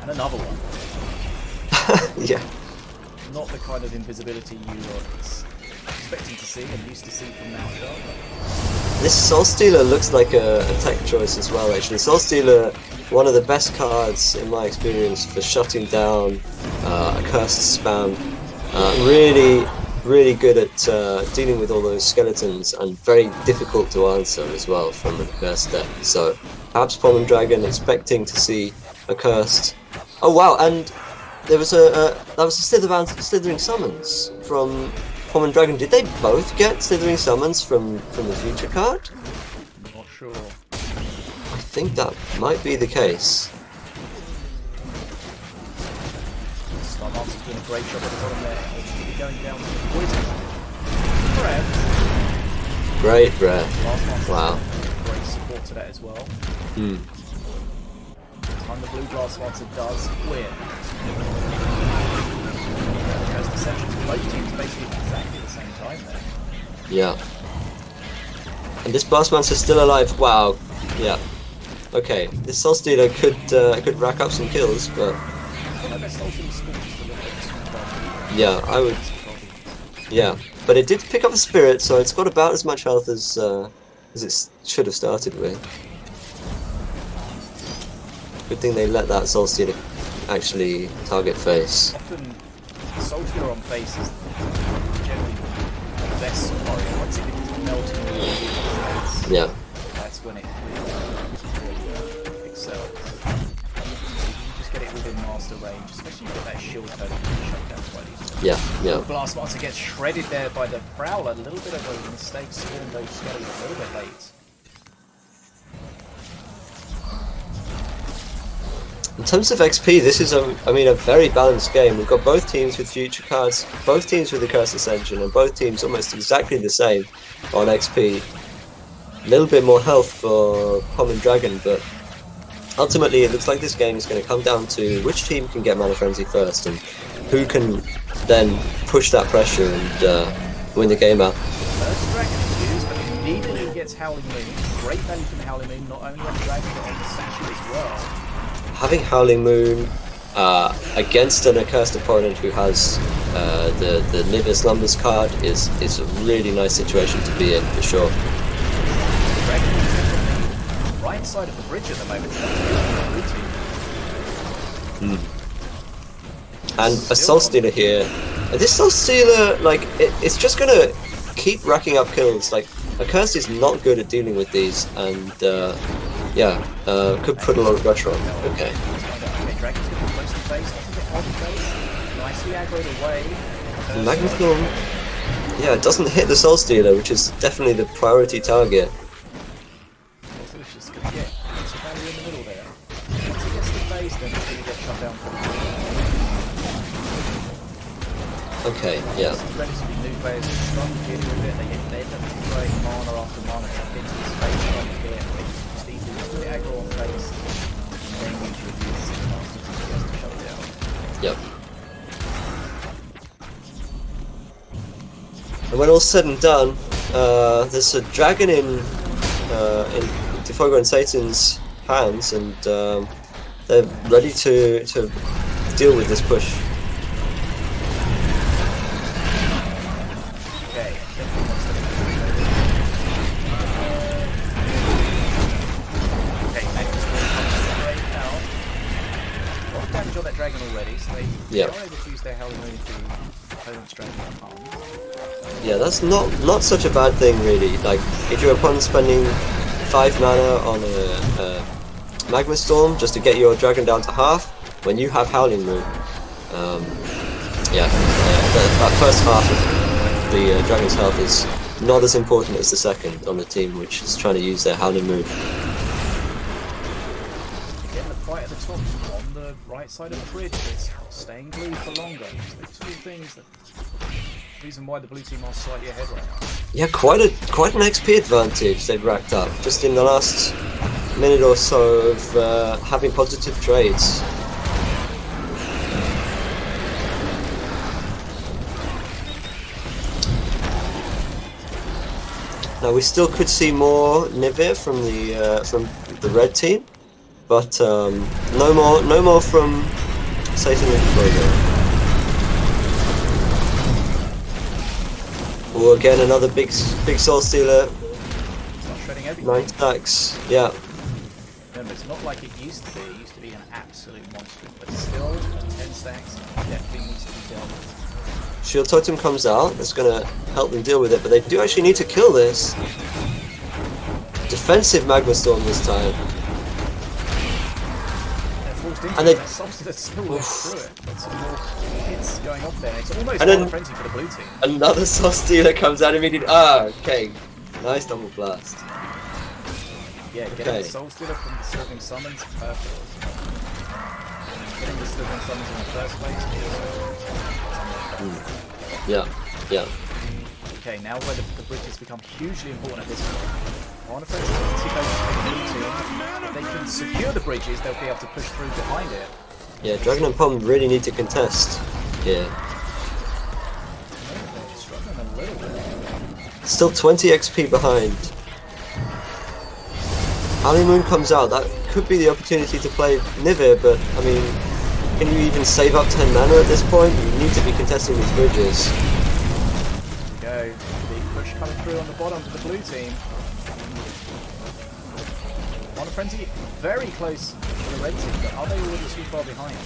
And another one. Yeah. Not the kind of invisibility you were expecting to see and used to see from Malsha. This Soul Stealer looks like a tech choice as well, actually. Soul Stealer, one of the best cards in my experience for shutting down a cursed spam. Really good at dealing with all those skeletons, and very difficult to answer as well from a cursed deck. So perhaps Pom and Dragon expecting to see a cursed. Oh wow, and there was that was a Slithering Summons from Pom and Dragon. Did they both get Slithering Summons from the future card? Not sure. I think that might be the case. Starmaster's doing a great job at the bottom there. He's going down to the poison. Great breath. Wow. Great support to that as well. And the blue Blast Monster does win. Ascension. Both teams basically at exactly the same time there. Yeah. And this Blastmancer's still alive. Wow. Yeah. Okay. This Soul Stealer could rack up some kills, but yeah, I would. Yeah, but it did pick up a spirit, so it's got about as much health as it should have started with. Good thing they let that Soul Stealer actually target face. Often, Soul Stealer on face is generally the best scenario. Once it begins melting the face, yeah, that's when it really excels. You just get it within master range, especially with that shield code that can shut down quite easily. yeah, yeah. Blastmaster gets shredded there by the Prowler. A little bit of a mistake, spawned those skellies a little bit late. In terms of XP, this is a very balanced game. We've got both teams with future cards, both teams with the Curse Ascension, and both teams almost exactly the same on XP. A little bit more health for Common Dragon, but ultimately it looks like this game is going to come down to which team can get Mana Frenzy first, and who can then push that pressure and win the game out. First Dragon is used, but immediately gets Howling Moon. Great value from the Howling Moon, not only on the Dragon, but on the Statue as well. Having Howling Moon against an accursed opponent who has the Nivis Numbers card is a really nice situation to be in, for sure. Right side of the bridge at the moment. And a Soul Stealer here. This Soul Stealer, like, it's just gonna keep racking up kills. Like, Accursed is not good at dealing with these, and yeah, could put a lot of pressure on. Okay. Dragon's going to be close to face, on face. Nicely aggroed away. Magnethorn, yeah, it doesn't hit the Soul Stealer, which is definitely the priority target. Also, it's just going to get some value in the middle there. Once he gets to face, then he's going to get shut down from the Okay, yeah. relatively new players who struggle dealing with it. They end up throwing mana after mana back into his face trying to hit. They just easily just put the aggro on face. And then use your use it just to shut it down. Yep. And when all's said and done, there's a dragon in DfogoX and Saytin's hands, and they're ready to deal with this push. Dragon already, so they are able to use their Howling Moon to opponent's dragon arms. Yeah, that's not such a bad thing really. Like, if your opponent's spending 5 mana on a Magma Storm just to get your dragon down to half, when you have Howling Moon, that first half of the dragon's health is not as important as the second on the team which is trying to use their Howling Moon. Again, the fight at the top on the right side of the bridge, it's staying blue for longer. It's the two things that reason why the blue team are slightly ahead right now. Yeah, quite an XP advantage they've racked up just in the last minute or so of having positive trades. Now we still could see more Nivir from the red team, but no more from Saytin and DfogoX. Oh, again another big Soul Stealer. Start shredding everything. 9 stacks, yeah. Remember, it's not like it used to be. It used to be an absolute monster, but still, 10 stacks definitely needs to be dealt with. Shield Totem comes out. That's going to help them deal with it, but they do actually need to kill this. Defensive Magma Storm this time. And they still went through it. But some more hits going off there. It's almost Mana Frenzy for the blue team. Another Soul Stealer comes out immediately. Ah, okay. Nice double blast. Yeah, getting the Soul Stealer from the Sylvan Summons, perfect. Getting the Sylvan Summons in the first place. Yeah. Okay, now where the bridges become hugely important at this point. Mana Frenzy to tick over to the blue team. If they can secure the bridges, they'll be able to push through behind it. Yeah, Dragon and Pom really need to contest here. Still 20 XP behind. Ali Moon comes out. That could be the opportunity to play Nivir, but I mean, can you even save up 10 mana at this point? You need to be contesting these bridges. There we go. Big push coming through on the bottom for the blue team. Mono Frenzy very close to the red team, but are they already too far behind?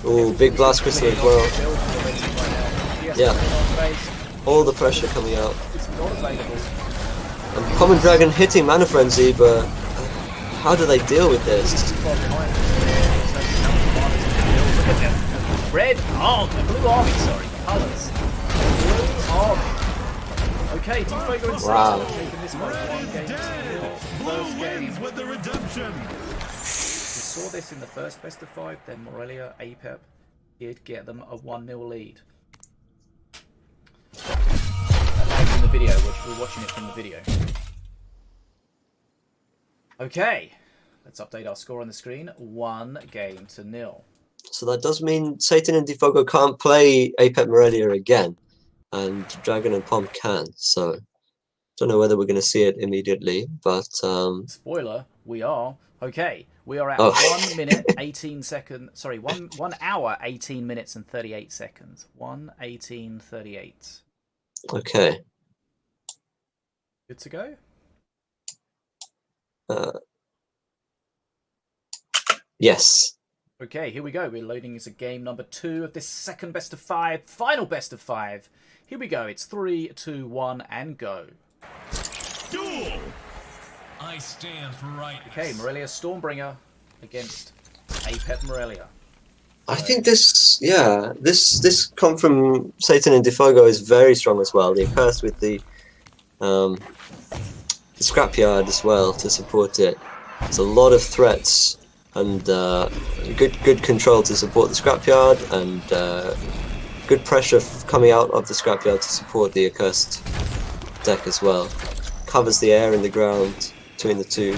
Oh, big blast crystal as well. Yeah. All the pressure coming out. It's not available. And Common Dragon hitting Mana Frenzy, but how do they deal with this? Red army, blue army, sorry, colours. Blue army. Okay, DfogoX and Saytin taking this by 1 game to 0. First game. With the redemption. We saw this in the first best of 5, then Morelia, APEP did get them a 1-0 lead. That's in the video, we're watching it from the video. Okay, let's update our score on the screen. 1 game to 0. So that does mean Saytin and Defogo can't play APEP Morelia again, and Dragon and Pom can. So don't know whether we're going to see it immediately, but spoiler, we are. Okay, we are at 1 minute 18 seconds. Sorry, 1 hour 18 minutes and 38 seconds. 1:18:38. Okay. Good to go. Yes. Okay, here we go. We're loading into game number 2 of this second best of 5, final best of 5. Here we go. It's 3, 2, 1, and go. Duel. I stand for right. Okay, Morelia Stormbringer against APEP Morelia. I think this come from Saytin and Defogo is very strong as well. The Accursed with the Scrapyard as well to support it. There's a lot of threats and good control to support the Scrapyard, and good pressure coming out of the Scrapyard to support the Accursed deck as well. Covers the air and the ground between the two.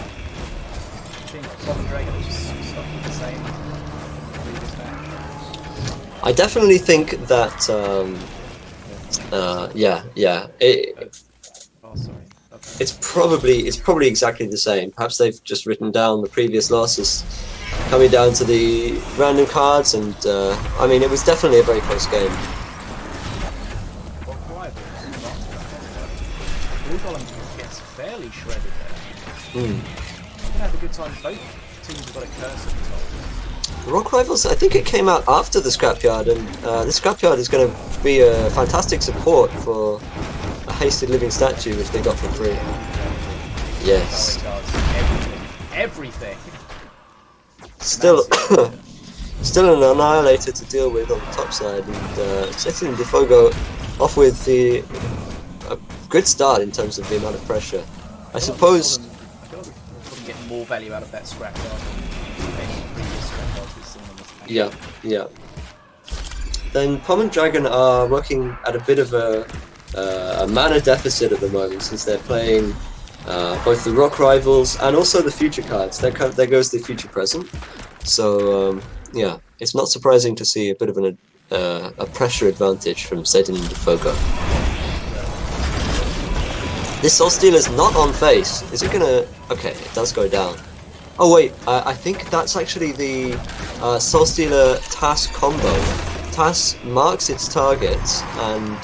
I definitely think that it's probably exactly the same. Perhaps they've just written down the previous losses coming down to the random cards, and I mean, it was definitely a very close game. Blue Golem gets fairly shredded there. You're gonna have a good time. Both teams have got a curse at the top. Rock Rivals, I think it came out after the Scrapyard, and the Scrapyard is going to be a fantastic support for a Hasted Living Statue, which they got for free. Yes. Everything. Still, still an Annihilator to deal with on the top side, and Saytin and Defogo off with a good start in terms of the amount of pressure. I suppose. I feel like we're probably getting more value out of that Scrapyard than any previous Scrapyards we've seen in this match. Yeah, yeah. Then Pom and Dragon are working at a bit of a mana deficit at the moment, since they're playing both the Rock Rivals and also the future cards. There goes the future present. So yeah, it's not surprising to see a bit of a pressure advantage from Saytin and Defogo. This Soul Stealer is not on face. Is it gonna? Okay, it does go down. Oh wait, I think that's actually the Soul Stealer TAS combo. TAS marks its targets and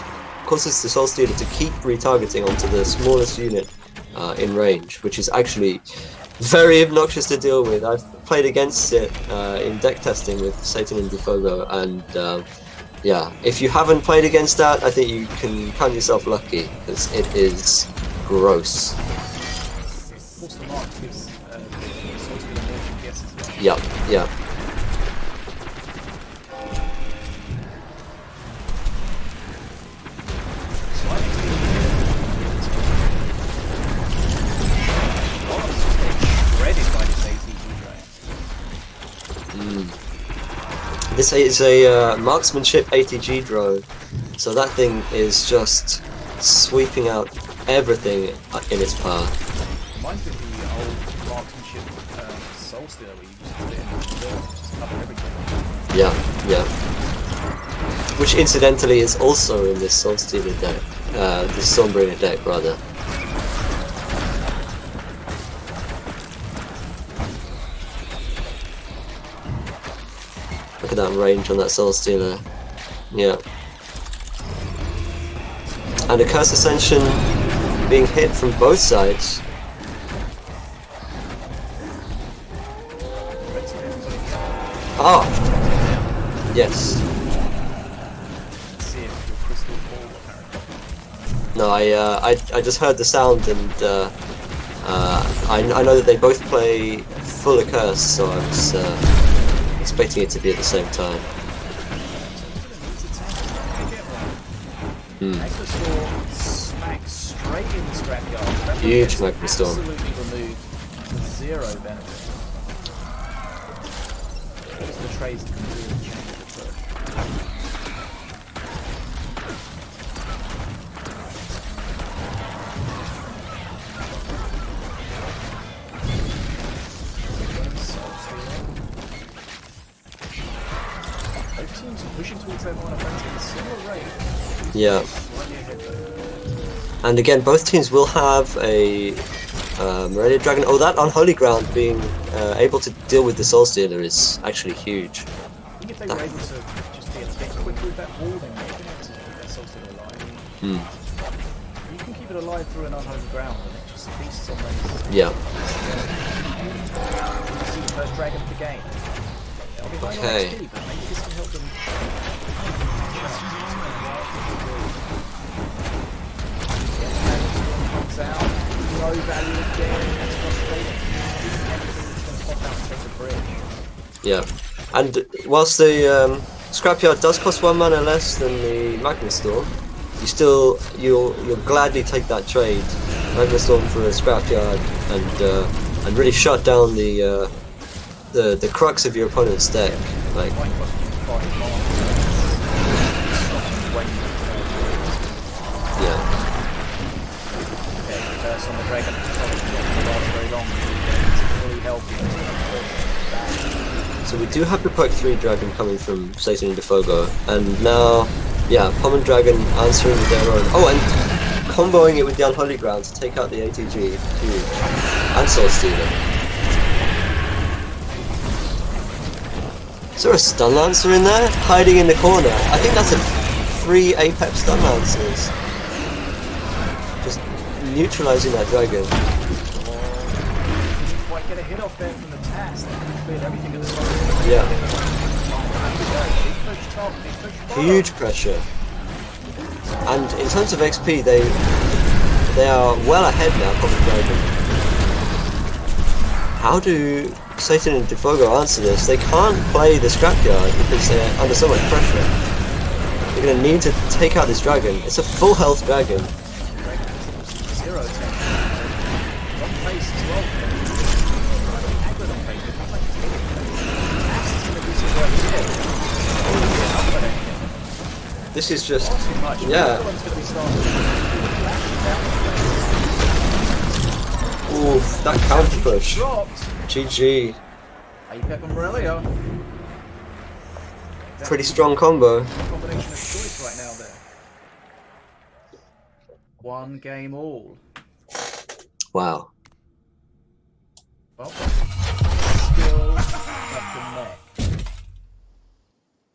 causes the Soul Stealer to keep retargeting onto the smallest unit in range, which is actually very obnoxious to deal with. I've played against it in deck testing with Saytin and Defogo, and yeah, if you haven't played against that, I think you can count yourself lucky, because it is gross. Yep, yeah. This is a marksmanship ATG drone, so that thing is just sweeping out everything in its path. Reminds me of the old marksmanship Soul Stealer where you just put it in the dirt, just cover everything. Yeah, yeah. Which incidentally is also in this Soul Stealer deck. the Stormbringer deck rather. Look at that range on that Soul Stealer. Yeah. And a Curse Ascension being hit from both sides. Ah! Yes. See if your crystal ball apparently. No, I just heard the sound and I know that they both play full of Curse, so I was expecting it to be at the same time. Magmastorm smacks straight in the scrapyard. Huge Magmastorm. Absolutely removed with zero benefit. Because the trays can really change the push. Both teams are pushing towards their one offensive at a similar rate. Yeah. Slightly ahead though. And again, both teams will have a Morelia Dragon. Oh, that Unholy Ground being able to deal with the Soul Stealer is actually huge. I think if they were able to just be a bit quicker with that wall, then they've been able to keep their Soul Stealer alive. You can keep it alive through an unholy ground, and it just feasts on those. Yeah. You see the first dragon of the game. They'll be high on Okay. XP, but maybe this can help them. Comes out, no value again. That's frustrating. Everything that's going to pop out and take the bridge. Yeah. And whilst the Scrapyard does cost 1 mana less than the Magmastorm, you'll gladly take that trade, Magmastorm for a Scrapyard, and really shut down the crux of your opponent's deck. Like, Might cost you 5 more. yeah. Okay, curse on the dragon. Probably not last very long. It's fully healthy. So we do have the perk 3 dragon coming from Saytin and DfogoX, and now, yeah, Common Dragon answering with their own. Oh, and comboing it with the Unholy Ground to take out the ATG, huge. And Soul Stealer. Is there a Stun Lancer in there? Hiding in the corner. I think that's a free Apex Stun Lancers. Just neutralizing that dragon. Didn't quite get a hit off there from the task. They cleared everything at the start. Yeah. Big push top, big push bottom. Huge pressure. And in terms of XP, they are well ahead now, Common Dragon. How do Saytin and DfogoX answer this? They can't play the Scrapyard because they're under so much pressure. They're going to need to take out this dragon. It's a full health dragon. Zero attack. One face as well. Aggro on face. It looks like it's hitting. Axe is going to do some work here. This is just, Not too much. yeah. The other one's going to be starting. Oof, that counter push. Dropped. GG. Apep and Morelia. Pretty strong combo. Combination of choice right now there. One game all. Wow. Well, still up the neck.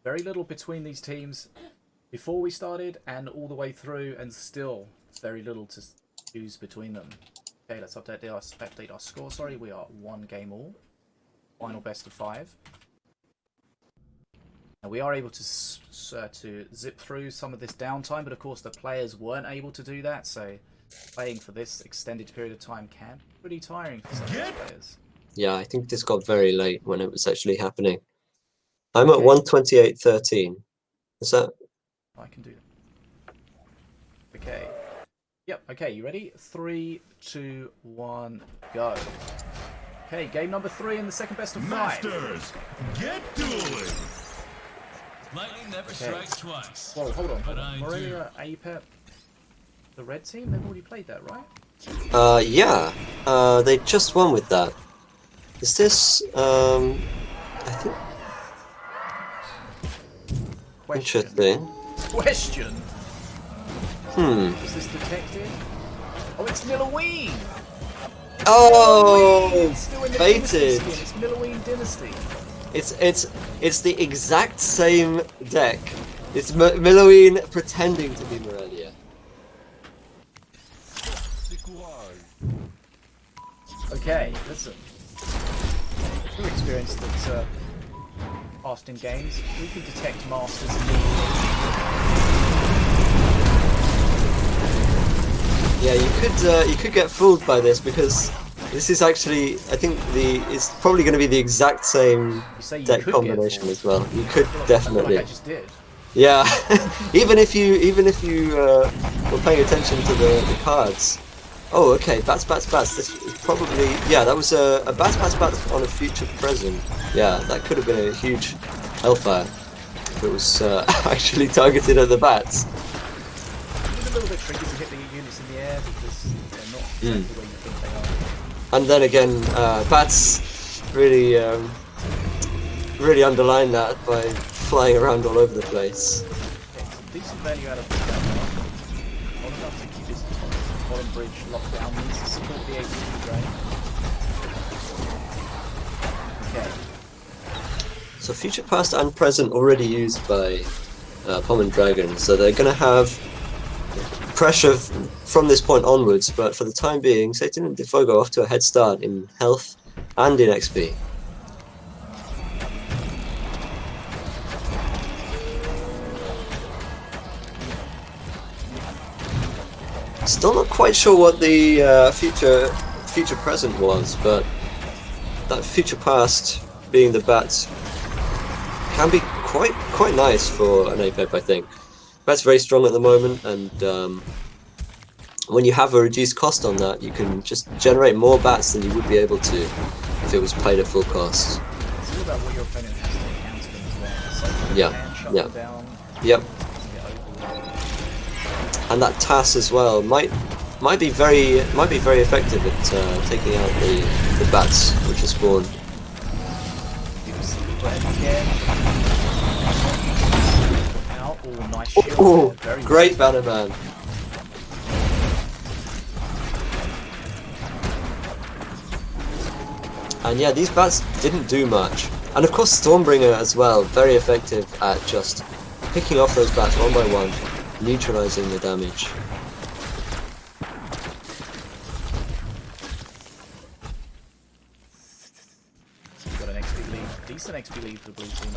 Very little between these teams before we started and all the way through, and still very little to choose between them. Okay, let's update our score. Sorry, we are one game all. Final best of 5. Now we are able to zip through some of this downtime, but of course the players weren't able to do that, so playing for this extended period of time can be pretty tiring for some of these players. Yeah, I think this got very late when it was actually happening. I'm at 128.13. Is that? I can do that. Okay. Yep, okay, you ready? 3, 2, 1, go. Okay, game number 3 in the second best of 5. Masters, get dueling. Lightning never strikes twice. Whoa, hold on. But I Morelia, Apep, the red team, they've already played that, right? Yeah. They just won with that. Is this, I think... Question. Interesting. Question. Is this detected? Oh, it's Milloween! Oh, It's still in the Dynasty baited. skin. It's Milloween Dynasty. It's the exact same deck. It's Milloween pretending to be Morelia. Okay, listen. Through experience that past in games, we can detect masters immediately. Yeah, you could get fooled by this because this is actually, I think it's probably going to be the exact same You say you deck could combination get as well. You could I feel definitely. like I just did. Yeah, even if you were paying attention to the cards. Oh, okay, bats. This is probably, yeah, that was a bats on a future present. Yeah, that could have been a huge hellfire if it was actually targeted at the bats. It's a little bit tricky to hit the units in the air because they're not the way you think they are. And then again, bats really really underline that by flying around all over the place. Okay, some decent value out of this guy. Not enough to keep his bottom bridge locked down. Needs to support the ATP drain. Okay. So future past and present already used by Pom and Dragon, so they're going to have pressure from this point onwards, but for the time being, Saytin and DfogoX off to a head start in health and in XP. Still not quite sure what the future present was, but that future past being the bats can be quite nice for an APEP, I think. Bat's very strong at the moment, and when you have a reduced cost on that, you can just generate more bats than you would be able to if it was played at full cost. It's all about what your opponent has to counter them as well. So you Yeah, can shut yeah. them down, Yep, get over. and that TAS as well might be very effective at taking out the bats which are spawned. Out. Oh, nice shield Oh, there. Very great banner man. And yeah, these bats didn't do much. And of course Stormbringer as well, very effective at just picking off those bats one by one, neutralizing the damage. Got an XP lead. Decent XP lead for the blue team.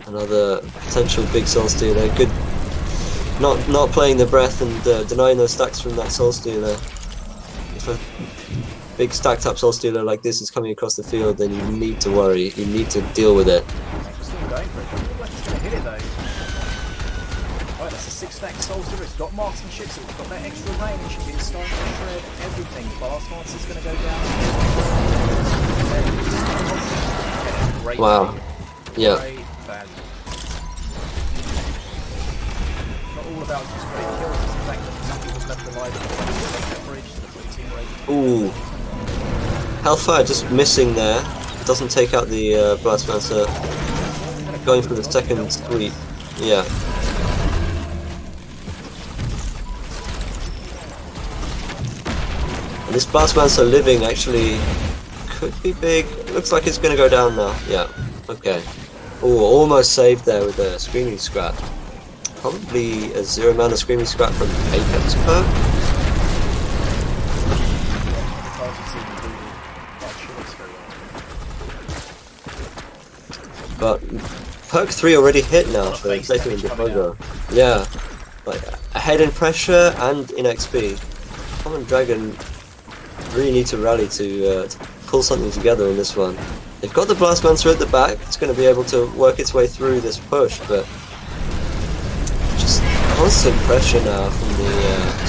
Another potential big soul stealer. Good, not playing the breath and denying those stacks from that soul stealer. If a big stacked up soul stealer like this is coming across the field, then you need to worry. You need to deal with it. Still going for it. Doesn't look like it's going to hit it though. Right, that's a 6-stack soul stealer. It's got marksmanship, so it's got that extra range. It's starting to shred everything. Blast Lance is going to go down. Great Wow. value. Yeah. Great value. Not all about just great kills, it's the fact that Planky was left alive and take that bridge to the blue team were able to. Ooh. Hellfire just missing there. Doesn't take out the Blast Lancer. Going for the second sweep. Yeah. And this Blast Lancer living actually could be big. Looks like it's going to go down now. Yeah. Okay. Oh, almost saved there with a Screaming Scrap. Probably a 0 mana Screaming Scrap from Apex perk. But perk 3 already hit now for Saytin and DfogoX. Yeah. Like ahead in pressure and in XP. Common Dragon really need to rally to pull something together in this one. They've got the Blast Lancer at the back, it's going to be able to work its way through this push, but just constant pressure now from the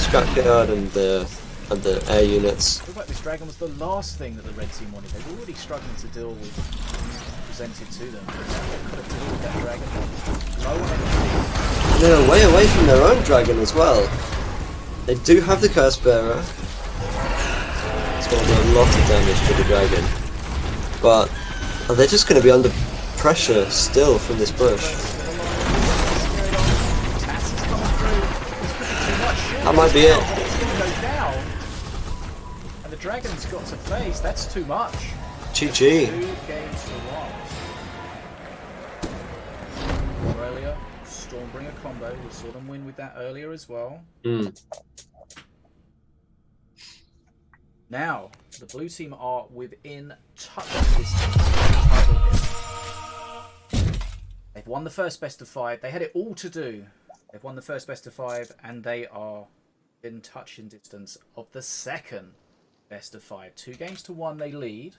scrapyard and the air units. I feel like this dragon was the last thing that the red team wanted. They were already struggling to deal with what presented to them. But now they've got to deal with that dragon. Low on energy. And they're way away from their own dragon as well. They do have the Curse Bearer. It's going to do a lot of damage to the dragon. But they're just going to be under pressure still from this push. Tass is coming through. This could be too That might be it. It's going to go down. And the Dragon's got to face. That's too much. GG. 2 games to 1. Earlier, Stormbringer combo. We saw them win with that earlier as well. Now, the blue team are within touch distance. They've won the first best of 5. They had it all to do. They've won the first best of 5, and they are in touching distance of the second best of 5. 2 games to 1 they lead.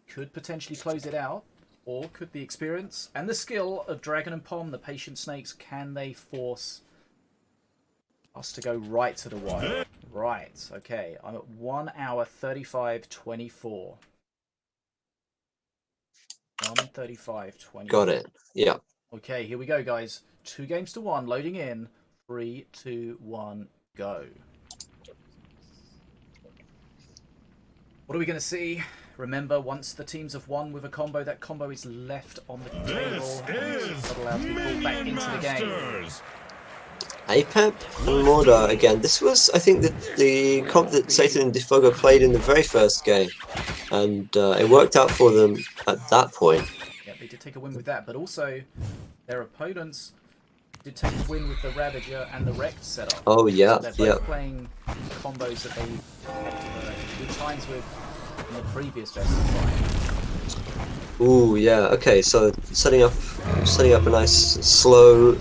Could potentially close it out, or could the experience and the skill of Dragon and Pom, the patient snakes, can they force us to go right to the wire? Right, okay. I'm at 1 hour 35:24. 1:35:24. Got it. Yeah. Okay, here we go, guys. 2 games to 1, loading in. 3, 2, 1, go. What are we going to see? Remember, once the teams have won with a combo, that combo is left on the table. This Not allowed to be pulled back is into the game. Masters. Apep and Mordor again. This was, I think, the comp that Saytin and DfogoX played in the very first game, and it worked out for them at that point. Yeah, they did take a win with that, but also their opponents did take a win with the Ravager and the Wrecked setup. Oh yeah, They're both playing combos that they had good times with in the previous best of 5. Ooh, yeah. Okay, so setting up a nice slow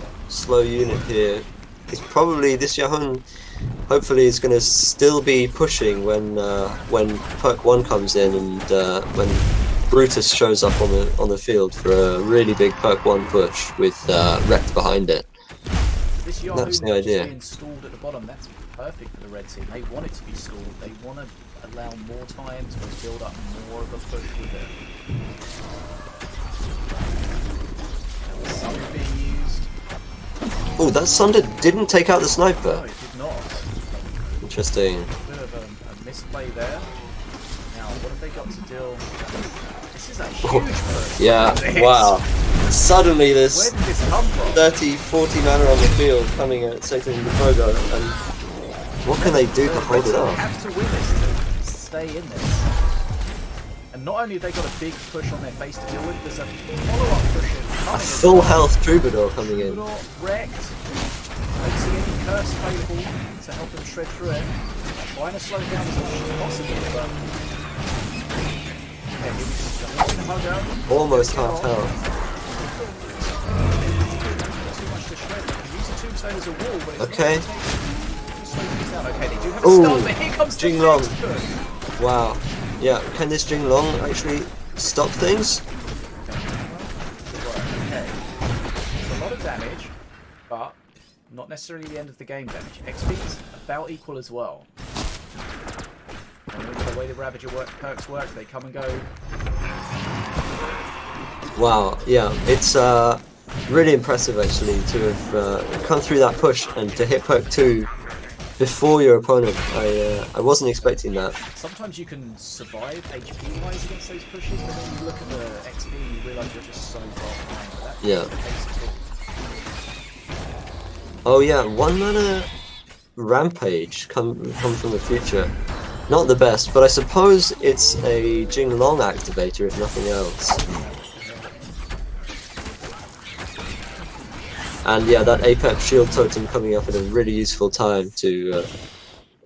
unit here. It's probably this Yahun. Hopefully, is going to still be pushing when perk 1 comes in and when Brutus shows up on the field for a really big perk 1 push with Wrecked behind it. This That's the Yahoo idea. being stalled at the bottom. That's perfect for the red team. They want it to be stalled. They want to allow more time to build up more of a push with it. Sun being used. Oh, that Sunder didn't take out the No, sniper. it did not. Interesting. A bit of a misplay there. Now, what have they got to deal? This is a huge push. Yeah. This. Wow. Suddenly, Where there's did this come from? 30, 40 mana on the field coming at Saytin and DfogoX, and what can they do to hold it They off? have to win this to stay in this. And not only have they got a big push on their face to deal with, there's a follow-up push coming as Full well. health Troubadour coming in. Troubadour wrecked. Don't see any curse available to help them shred through it. Trying to slow it down as much as possible, but... Okay, here we just hug out. Almost half health. Too much to shred. They can use the tombstone as a wall, but it's Okay. not going to slow things down. Okay, they do have a Ooh, stun, but here comes the Jing Long. next push. Wow. Yeah, can this Jing Long actually stop things? Okay. It's a lot of damage, but not necessarily the end of the game damage. XP is about equal as well. And with the way the Ravager perks work, they come and go. Wow, yeah, it's really impressive actually to have come through that push and to hit perk 2 before your opponent. I wasn't expecting that. Sometimes you can survive HP-wise against those pushes, but then you look at the XP and you realise you're just so far behind. That's Yeah. not the case at all. Oh yeah, 1 mana Rampage come from the future. Not the best, but I suppose it's a Jing Long activator if nothing else. And yeah, that Apep shield totem coming up at a really useful time to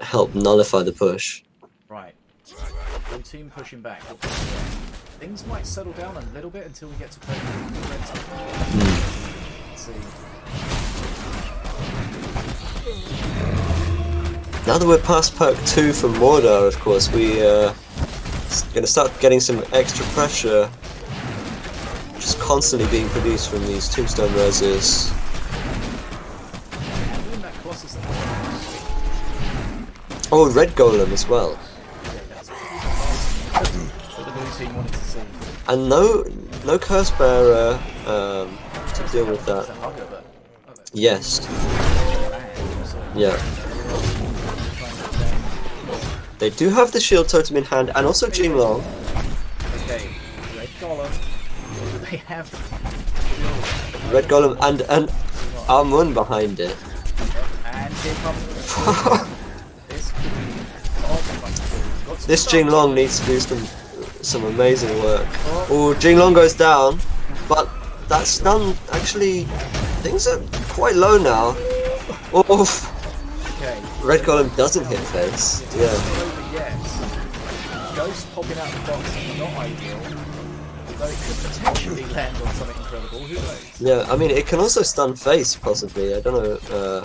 help nullify the push. Right. Blue team pushing back. Things might settle down a little bit until we get to play the red team. Let's see. Now that we're past perk 2 from Mordor, of course, we're going to start getting some extra pressure just constantly being produced from these tombstone reses. Doing that Colossus at the Oh, Red Golem as well. that's what the blue team wanted to see. And no Curse Bearer to deal with It's a that. hugger, but Yes, yeah. They do have the shield totem in hand and also Jing Long. okay, red golem. They have Red Golem and Amun behind it. and here comes This could be far much good. Got some This stun. Jinglong needs to do some amazing work. Oh, Jinglong goes down, but that stun actually, things are quite low now. Oh, Okay. Red Golem doesn't hit face. It's Yeah. not over yet. Ghost popping out the box is not ideal. Though it could potentially land on something incredible. Who knows? Yeah, I mean, it can also stun face, possibly. I don't know. Oh,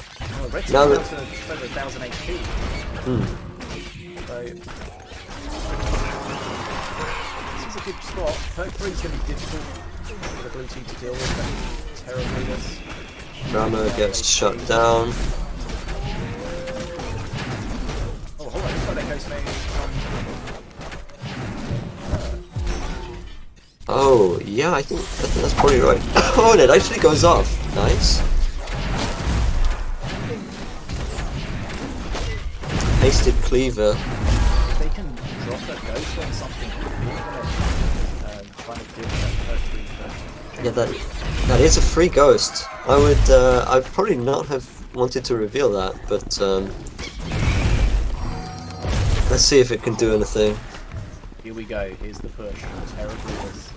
Red Now Team that- down to just over 1,000 HP. Hmm. So this is a good spot. Perk 3 is going to be difficult for the blue team to deal with. That's terribly this. Ramo gets shut down. Oh, hold on. Looks like that Ghost may Oh, yeah, I think that's probably right. Oh, and it actually goes off. Nice. Hasted Cleaver. if they can drop that Ghost on something, kind of give that Perk 3 first. Yeah, that is a free ghost. I'd probably not have wanted to reveal that, but let's see if it can do anything. Here we go. Here's the push. Terribly this.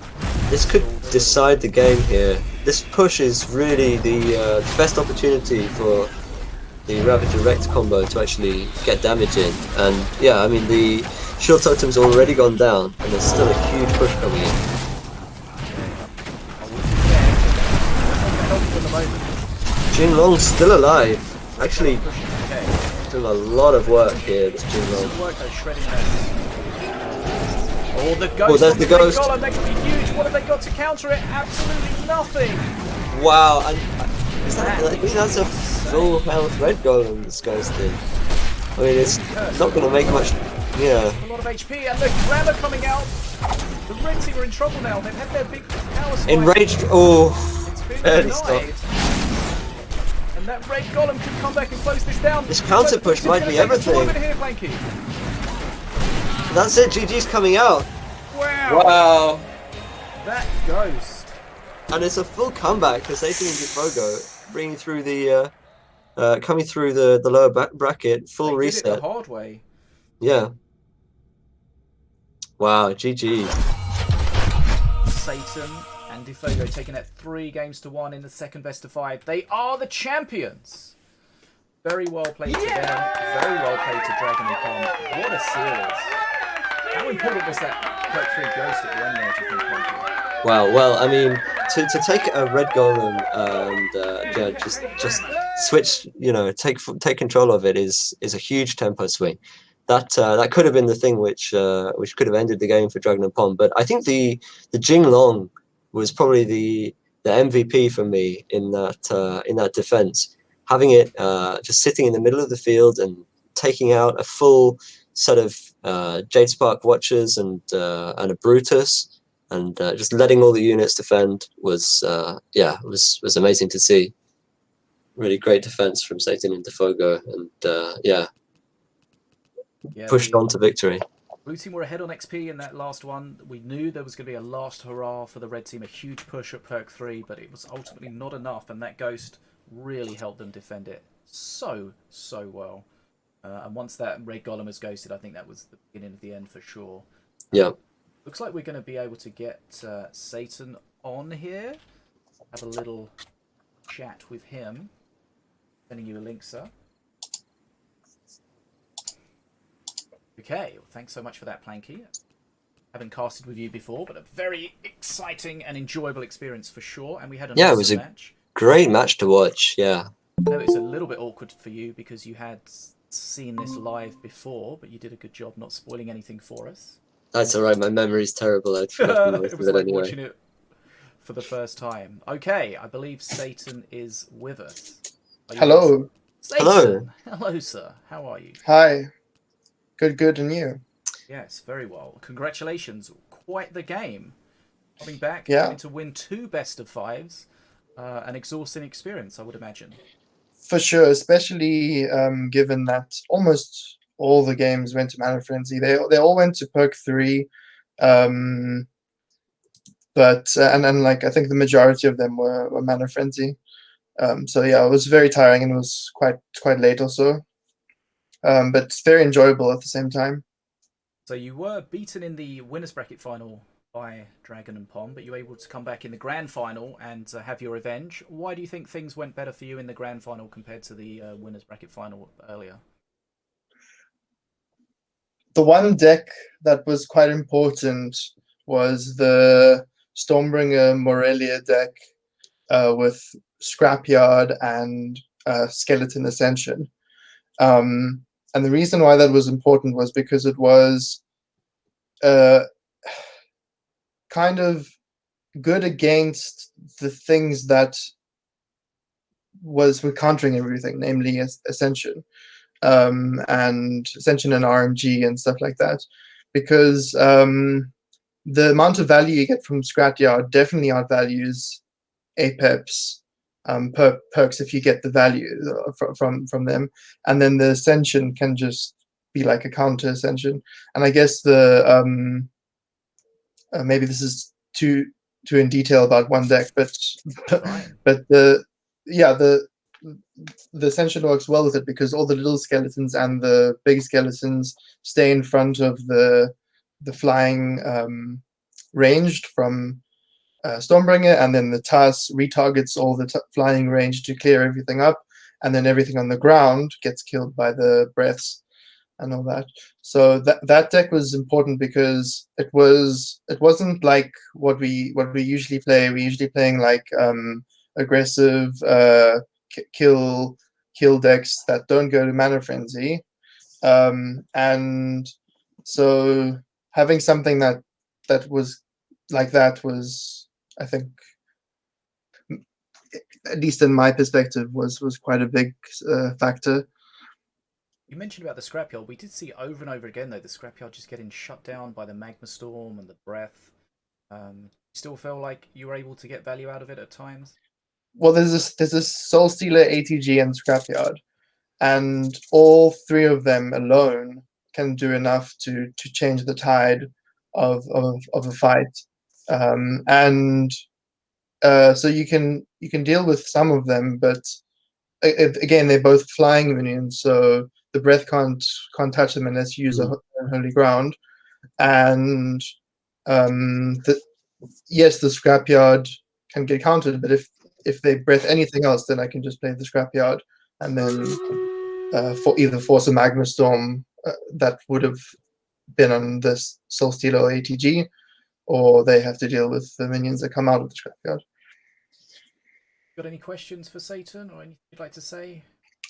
This could decide the game here. This push is really the best opportunity for the Rabbit Direct combo to actually get damage in. And yeah, I mean the shield totem's already gone down, and there's still a huge push coming in. Jinglong's still alive. Actually, doing a lot of work here. This Jinglong. Oh, the ghost! there's the ghost. Golem, that could be huge. What have they got to counter it? Absolutely nothing. Wow, I think that's a full health Red Golem this guy's thing. I mean, it's not going to make much. Yeah. A lot of HP, and the grammar coming out. The red team are in trouble now. They've had their big power spike. Enraged. Oh, It's been barely denied. And that red golem could come back and close this down. This counter push It's might gonna be take a everything. tournament here, Planky. That's it. GG's coming out. Wow. Wow. That ghost. And it's a full comeback for Saytin and DfogoX, bringing through the coming through the lower bracket, full They did it reset. the hard way. Yeah. Wow, GG. Saytin and DfogoX taking that 3-1 in the second best of 5. They are the champions. Very well played to them. Very well played to Dragon and Palm. What a series. How important was that Perk 3 ghost at the end there, do you think, Planky? Wow. Well, I mean, to take a Red Golem and yeah, just switch, you know, take control of it is a huge tempo swing. That could have been the thing which could have ended the game for Dragon and Pond. But I think the Jinglong was probably the MVP for me in that defense. Having it just sitting in the middle of the field and taking out a full set of Jade Spark Watchers and a Brutus, and just letting all the units defend was was amazing to see. Really great defense from Saytin and DfogoX, and yeah, pushed on to victory. Blue team were ahead on XP in that last one. We knew there was going to be a last hurrah for the red team, a huge push at Perk 3, but it was ultimately not enough, and that ghost really helped them defend it so well. And once that red golem was ghosted, I think that was the beginning of the end for sure. Yeah. Looks like we're going to be able to get Saytin on here. Have a little chat with him. Sending you a link, sir. Okay, well, thanks so much for that, Planky. Haven't casted with you before, but a very exciting and enjoyable experience for sure. And we had an Yeah, it awesome was a match. great match to watch. Yeah. No, it's a little bit awkward for you because you had seen this live before, but you did a good job not spoiling anything for us. That's alright, my memory's terrible. I'd forgotten most It was of it like anyway. watching it for the first time. Okay, I believe Saytin is with us. Are you Hello. with us? Saytin! Hello. Hello, sir. How are you? Hi. Good, and you? Yes, very well. Congratulations. Quite the game. Coming back, Yeah. going to win 2 best of 5s. An exhausting experience, I would imagine. For sure, especially given that almost all the games went to Mana Frenzy. They all went to Perk 3. But and like I think the majority of them were Mana Frenzy. So yeah, it was very tiring and it was quite late also. but it's very enjoyable at the same time. So you were beaten in the winners bracket final by Dragon and Pom, but you were able to come back in the grand final and have your revenge. Why do you think things went better for you in the grand final compared to the winners bracket final earlier? The one deck that was quite important was the Stormbringer Morelia deck with Scrapyard and Skeleton Ascension. And the reason why that was important was because it was kind of good against the things that were countering everything, namely Ascension. And Ascension and RMG and stuff like that, because the amount of value you get from Scrapyard definitely outvalues Apeps perks if you get the value from them, and then the Ascension can just be like a counter Ascension. And I guess the maybe this is too in detail about one deck, but the Ascension works well with it because all the little skeletons and the big skeletons stay in front of the flying ranged from Stormbringer, and then the TAS retargets all the flying range to clear everything up, and then everything on the ground gets killed by the breaths and all that. So that deck was important because it wasn't like what we usually play. We're usually playing like aggressive kill decks that don't go to Mana Frenzy, and so having something that was like that was, I think, at least in my perspective, was quite a big factor. You mentioned about the Scrapyard. We did see over and over again, though, the Scrapyard just getting shut down by the Magma Storm and the Breath. Still feel like you were able to get value out of it at times? Well, there's this Soul Stealer, ATG, and Scrapyard, and all three of them alone can do enough to change the tide of a fight. And so you can deal with some of them, but again, they're both flying minions, so the breath can't touch them unless you use a holy ground. And yes, the Scrapyard can get countered, but if they breath anything else, then I can just play the Scrapyard and then for either force a Magma Storm that would have been on this Soul Stealer or ATG, or they have to deal with the minions that come out of the Scrapyard. Got any questions for Saytin or anything you'd like to say?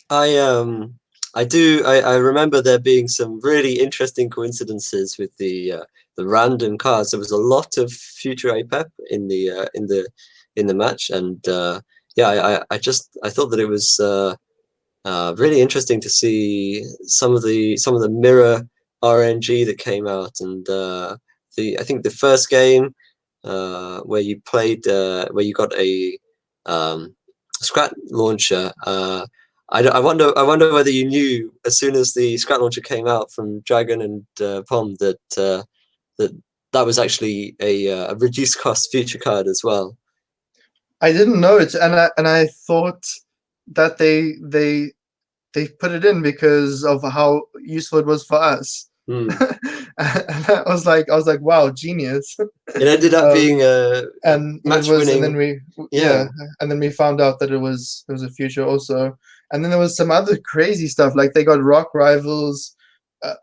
I do. I remember there being some really interesting coincidences with the random cards. There was a lot of future APEP in the match, and yeah, I thought that it was really interesting to see some of the mirror RNG that came out, and I think the first game where you played where you got a Scrat launcher. I wonder whether you knew as soon as the Scrat launcher came out from Dragon and Pom that that was actually a reduced cost future card as well. I didn't know it, and I thought that they put it in because of how useful it was for us. And I was like, wow, genius. It ended up being and match it was, winning. and then and then we found out that it was a future also. And then there was some other crazy stuff, like they got Rock Rivals.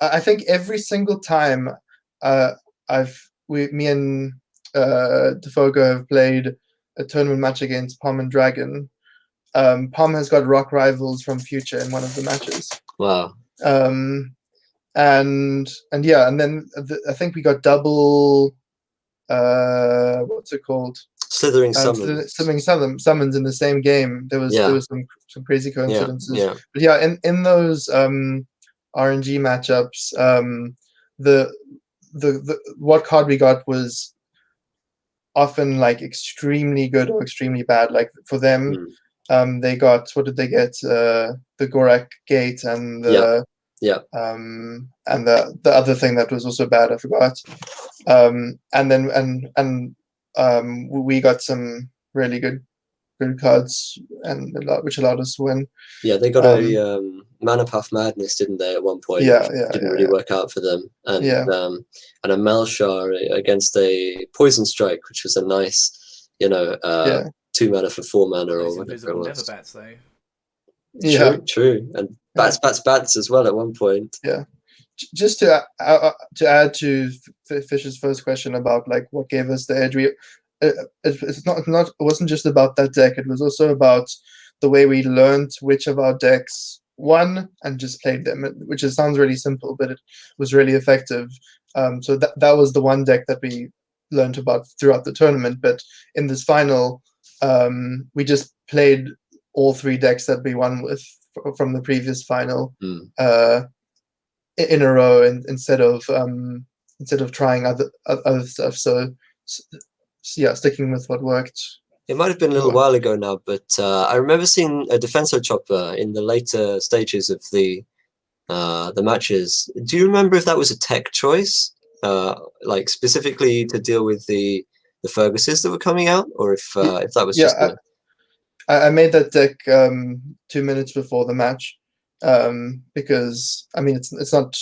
I think every single time me and DfogoX have played a tournament match against Pom and Dragon. Pom has got Rock Rivals from Future in one of the matches. Wow. And yeah, and then I think we got double. What's it called? Slithering Summons. Summons in the same game. There was some crazy coincidences. Yeah. But yeah, in those RNG matchups, the what card we got was often like extremely good or extremely bad. Like for them, they got, what did they get? The Gorak Gate and the and the other thing that was also bad, I forgot. And then we got some really good good cards, and which allowed us to win. Yeah, they got Um, a Mana Path Madness, didn't they, at one point, yeah, which yeah, didn't yeah, really yeah. work out for them. Yeah. And a Malshar against a Poison Strike, which was a nice, Yeah. 2 mana for 4 mana or Those whatever it invisible was. never bats though. Yeah. True. And bats as well at one point. Yeah. Just to add to Fish's first question about like what gave us the edge, it's not it wasn't just about that deck. It was also about the way we learned which of our decks won and just played them, which sounds really simple, but it was really effective. So that was the one deck that we learned about throughout the tournament. But in this final, we just played all 3 decks that we won with from the previous final. In a row, instead of trying other stuff. So yeah, sticking with what worked. It might have been a little while ago now, but I remember seeing a Defensor Chopper in the later stages of the matches. Do you remember if that was a tech choice, like specifically to deal with the Ferguses that were coming out, or if that was just I made that deck 2 minutes before the match, because I mean it's not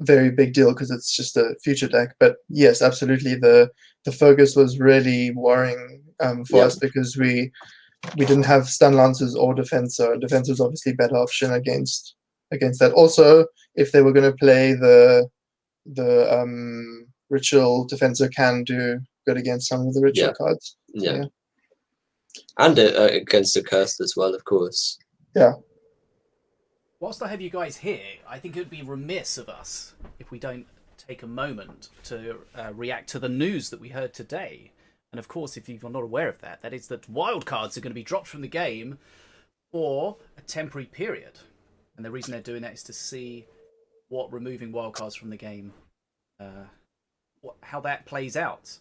very big deal because it's just a future deck. But yes, absolutely, the Fergus was really worrying for us because we didn't have stun lancers or defensor. Defensor is obviously a better option against that. Also, if they were going to play the ritual, defensor can do good against some of the ritual cards. Yeah. And against the cursed as well, of course. Yeah. Whilst I have you guys here, I think it would be remiss of us if we don't take a moment to react to the news that we heard today. And of course, if you're not aware of that, that is that wildcards are going to be dropped from the game for a temporary period. And the reason they're doing that is to see what removing wildcards from the game, how that plays out.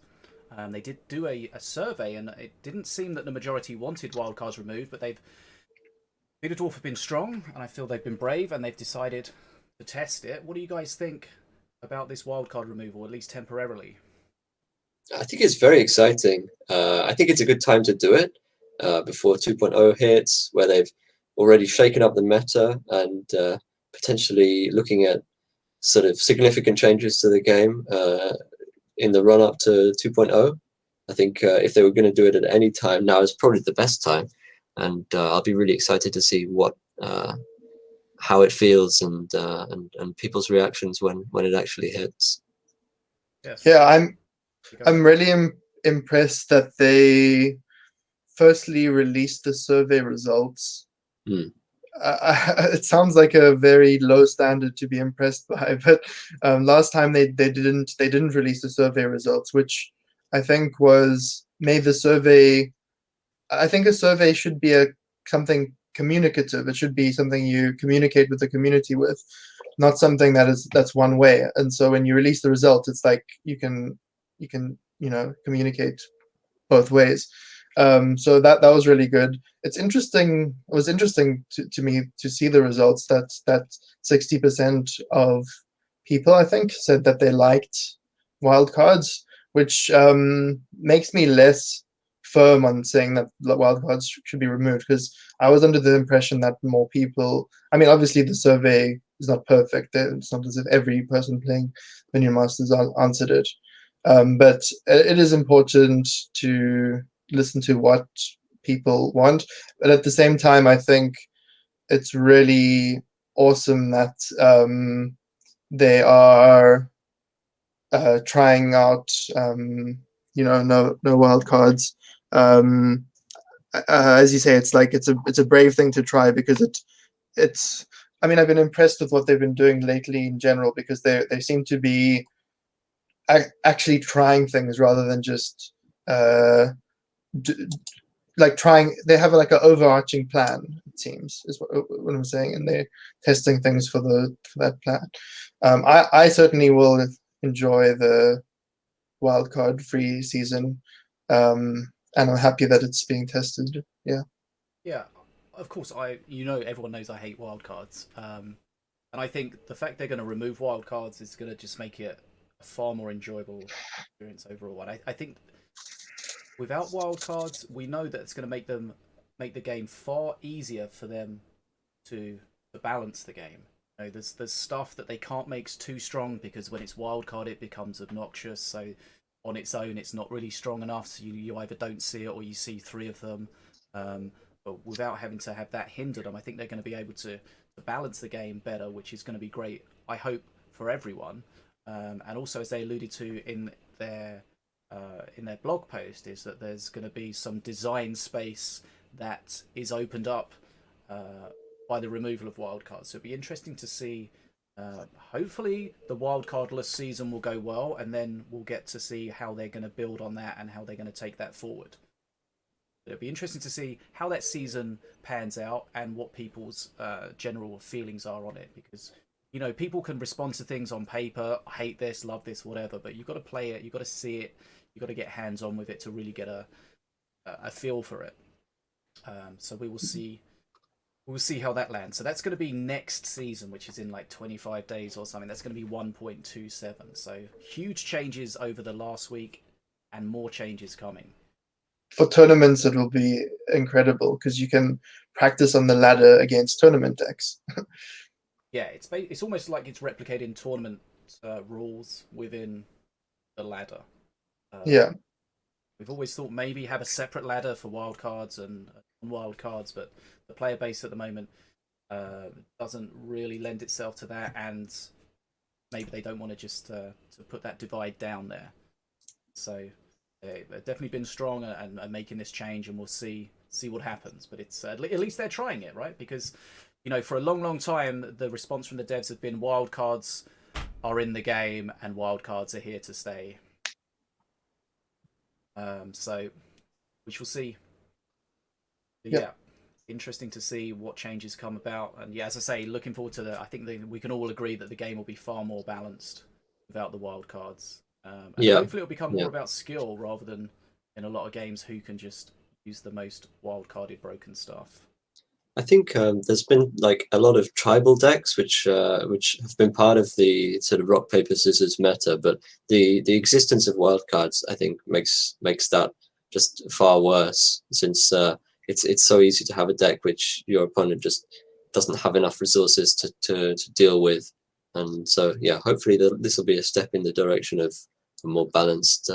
They did do a survey, and it didn't seem that the majority wanted wildcards removed, but Beta Dwarf have been strong, and I feel they've been brave, and they've decided to test it. What do you guys think about this wildcard removal, at least temporarily? I think it's very exciting. I think it's a good time to do it before 2.0 hits, where they've already shaken up the meta and potentially looking at sort of significant changes to the game in the run-up to 2.0. I think if they were going to do it at any time, now is probably the best time. And I'll be really excited to see how it feels and people's reactions when it actually hits. Yes. Yeah, I'm really impressed that they firstly released the survey results. It sounds like a very low standard to be impressed by, but last time they didn't release the survey results, which I think made the survey. I think a survey should be something communicative. It should be something you communicate with the community with, not something that's one way. And so when you release the results, it's like you can communicate both ways. So that was really good. It's interesting. It was interesting to me to see the results that 60% of people, I think, said that they liked wildcards, which makes me less firm on saying that wildcards should be removed, because I was under the impression that more people. I mean, obviously the survey is not perfect. It's not as if every person playing Minion Masters answered it, but it is important to listen to what people want. But at the same time, I think it's really awesome that they are trying out no wild cards. As you say, it's like it's a brave thing to try, because it's I mean, I've been impressed with what they've been doing lately in general, because they seem to be actually trying things rather than just like trying. They have like an overarching plan, it seems, is what I'm saying, and they're testing things for that plan. I certainly will enjoy the wildcard free season, and I'm happy that it's being tested. Yeah, of course. Everyone knows I hate wildcards, and I think the fact they're going to remove wildcards is going to just make it a far more enjoyable experience overall. And I think without wildcards, we know that it's going to make the game far easier for them to balance the game. You know, there's stuff that they can't make too strong because when it's wildcard, it becomes obnoxious. So on its own, it's not really strong enough. So you either don't see it or you see three of them. But without having to have that hinder them, I think they're going to be able to balance the game better, which is going to be great, I hope, for everyone. And also, as they alluded to in their blog post, is that there's going to be some design space that is opened up by the removal of wildcards. So it'll be interesting to see. Hopefully, the wildcardless season will go well, and then we'll get to see how they're going to build on that and how they're going to take that forward. It'll be interesting to see how that season pans out and what people's general feelings are on it, because you know people can respond to things on paper, hate this, love this, whatever, but you've got to play it, you've got to see it, you've got to get hands on with it to really get a feel for it. So we will see. We'll see how that lands. So that's going to be next season, which is in like 25 days or something. That's going to be 1.27. So huge changes over the last week and more changes coming. For tournaments, it will be incredible because you can practice on the ladder against tournament decks. Yeah, it's almost like it's replicating tournament rules within the ladder. Yeah. We've always thought maybe have a separate ladder for wildcards and non-wildcards, but the player base at the moment doesn't really lend itself to that, and maybe they don't want to just to put that divide down there. So they've definitely been strong and making this change, and we'll see what happens. But it's at least they're trying it, right? Because you know, for a long time, the response from the devs have been wildcards are in the game and wildcards are here to stay. So we shall see. But yeah, interesting to see what changes come about. And yeah, as I say, looking forward to I think we can all agree that the game will be far more balanced without the wildcards. And hopefully it'll become more about skill rather than in a lot of games who can just use the most wildcarded broken stuff. I think there's been like a lot of tribal decks which have been part of the sort of rock paper scissors meta, but the existence of wildcards I think makes that just far worse, since it's so easy to have a deck which your opponent just doesn't have enough resources to deal with, and so yeah, hopefully this will be a step in the direction of a more balanced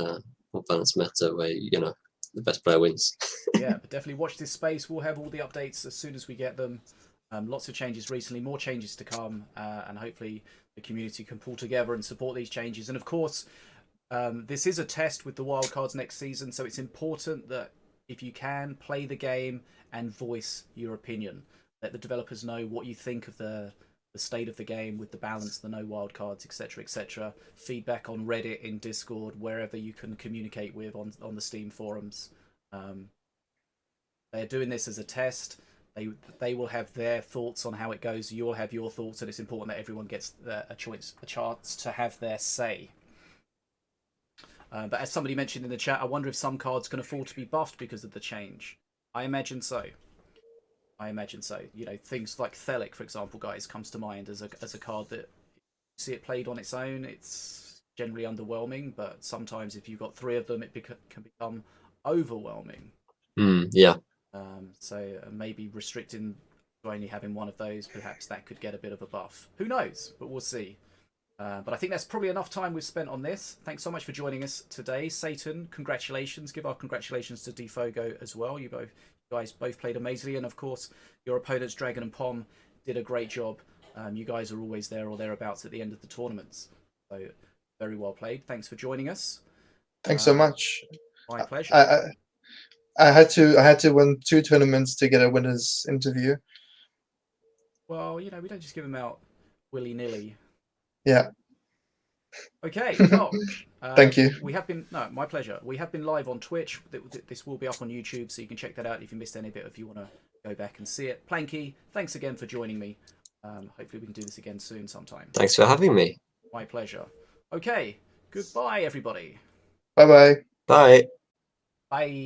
meta where you know the best player wins. Yeah, but definitely watch this space. We'll have all the updates as soon as we get them. Lots of changes recently, more changes to come, and hopefully the community can pull together and support these changes. And of course, this is a test with the wildcards next season, so it's important that if you can, play the game and voice your opinion. Let the developers know what you think of the state of the game with the balance, the no wildcards, etc., etc. Feedback on Reddit, in Discord, wherever you can communicate with on the Steam forums. They're doing this as a test. They will have their thoughts on how it goes. You'll have your thoughts, and it's important that everyone gets a chance to have their say. But as somebody mentioned in the chat, I wonder if some cards can afford to be buffed because of the change. I imagine so. You know, things like Thelic, for example, guys, comes to mind as a card that, you see it played on its own, it's generally underwhelming. But sometimes if you've got three of them, it can become overwhelming. Yeah. So maybe restricting to only having one of those, perhaps that could get a bit of a buff. Who knows? But we'll see. But I think that's probably enough time we've spent on this. Thanks so much for joining us today. Saytin, congratulations. Give our congratulations to Dfogo as well. You guys both played amazingly. And of course, your opponents, Dragon and Pom, did a great job. You guys are always there or thereabouts at the end of the tournaments. So very well played. Thanks for joining us. Thanks so much. My pleasure. I had to win 2 tournaments to get a winner's interview. Well, you know, we don't just give them out willy-nilly. Yeah. Okay, well, thank you. My pleasure. We have been live on Twitch. This will be up on YouTube, so you can check that out if you missed any of it, if you want to go back and see it. Planky, thanks again for joining me. Hopefully we can do this again soon sometime. Thanks for having me. My pleasure. Okay, goodbye, everybody. Bye-bye. Bye. Bye.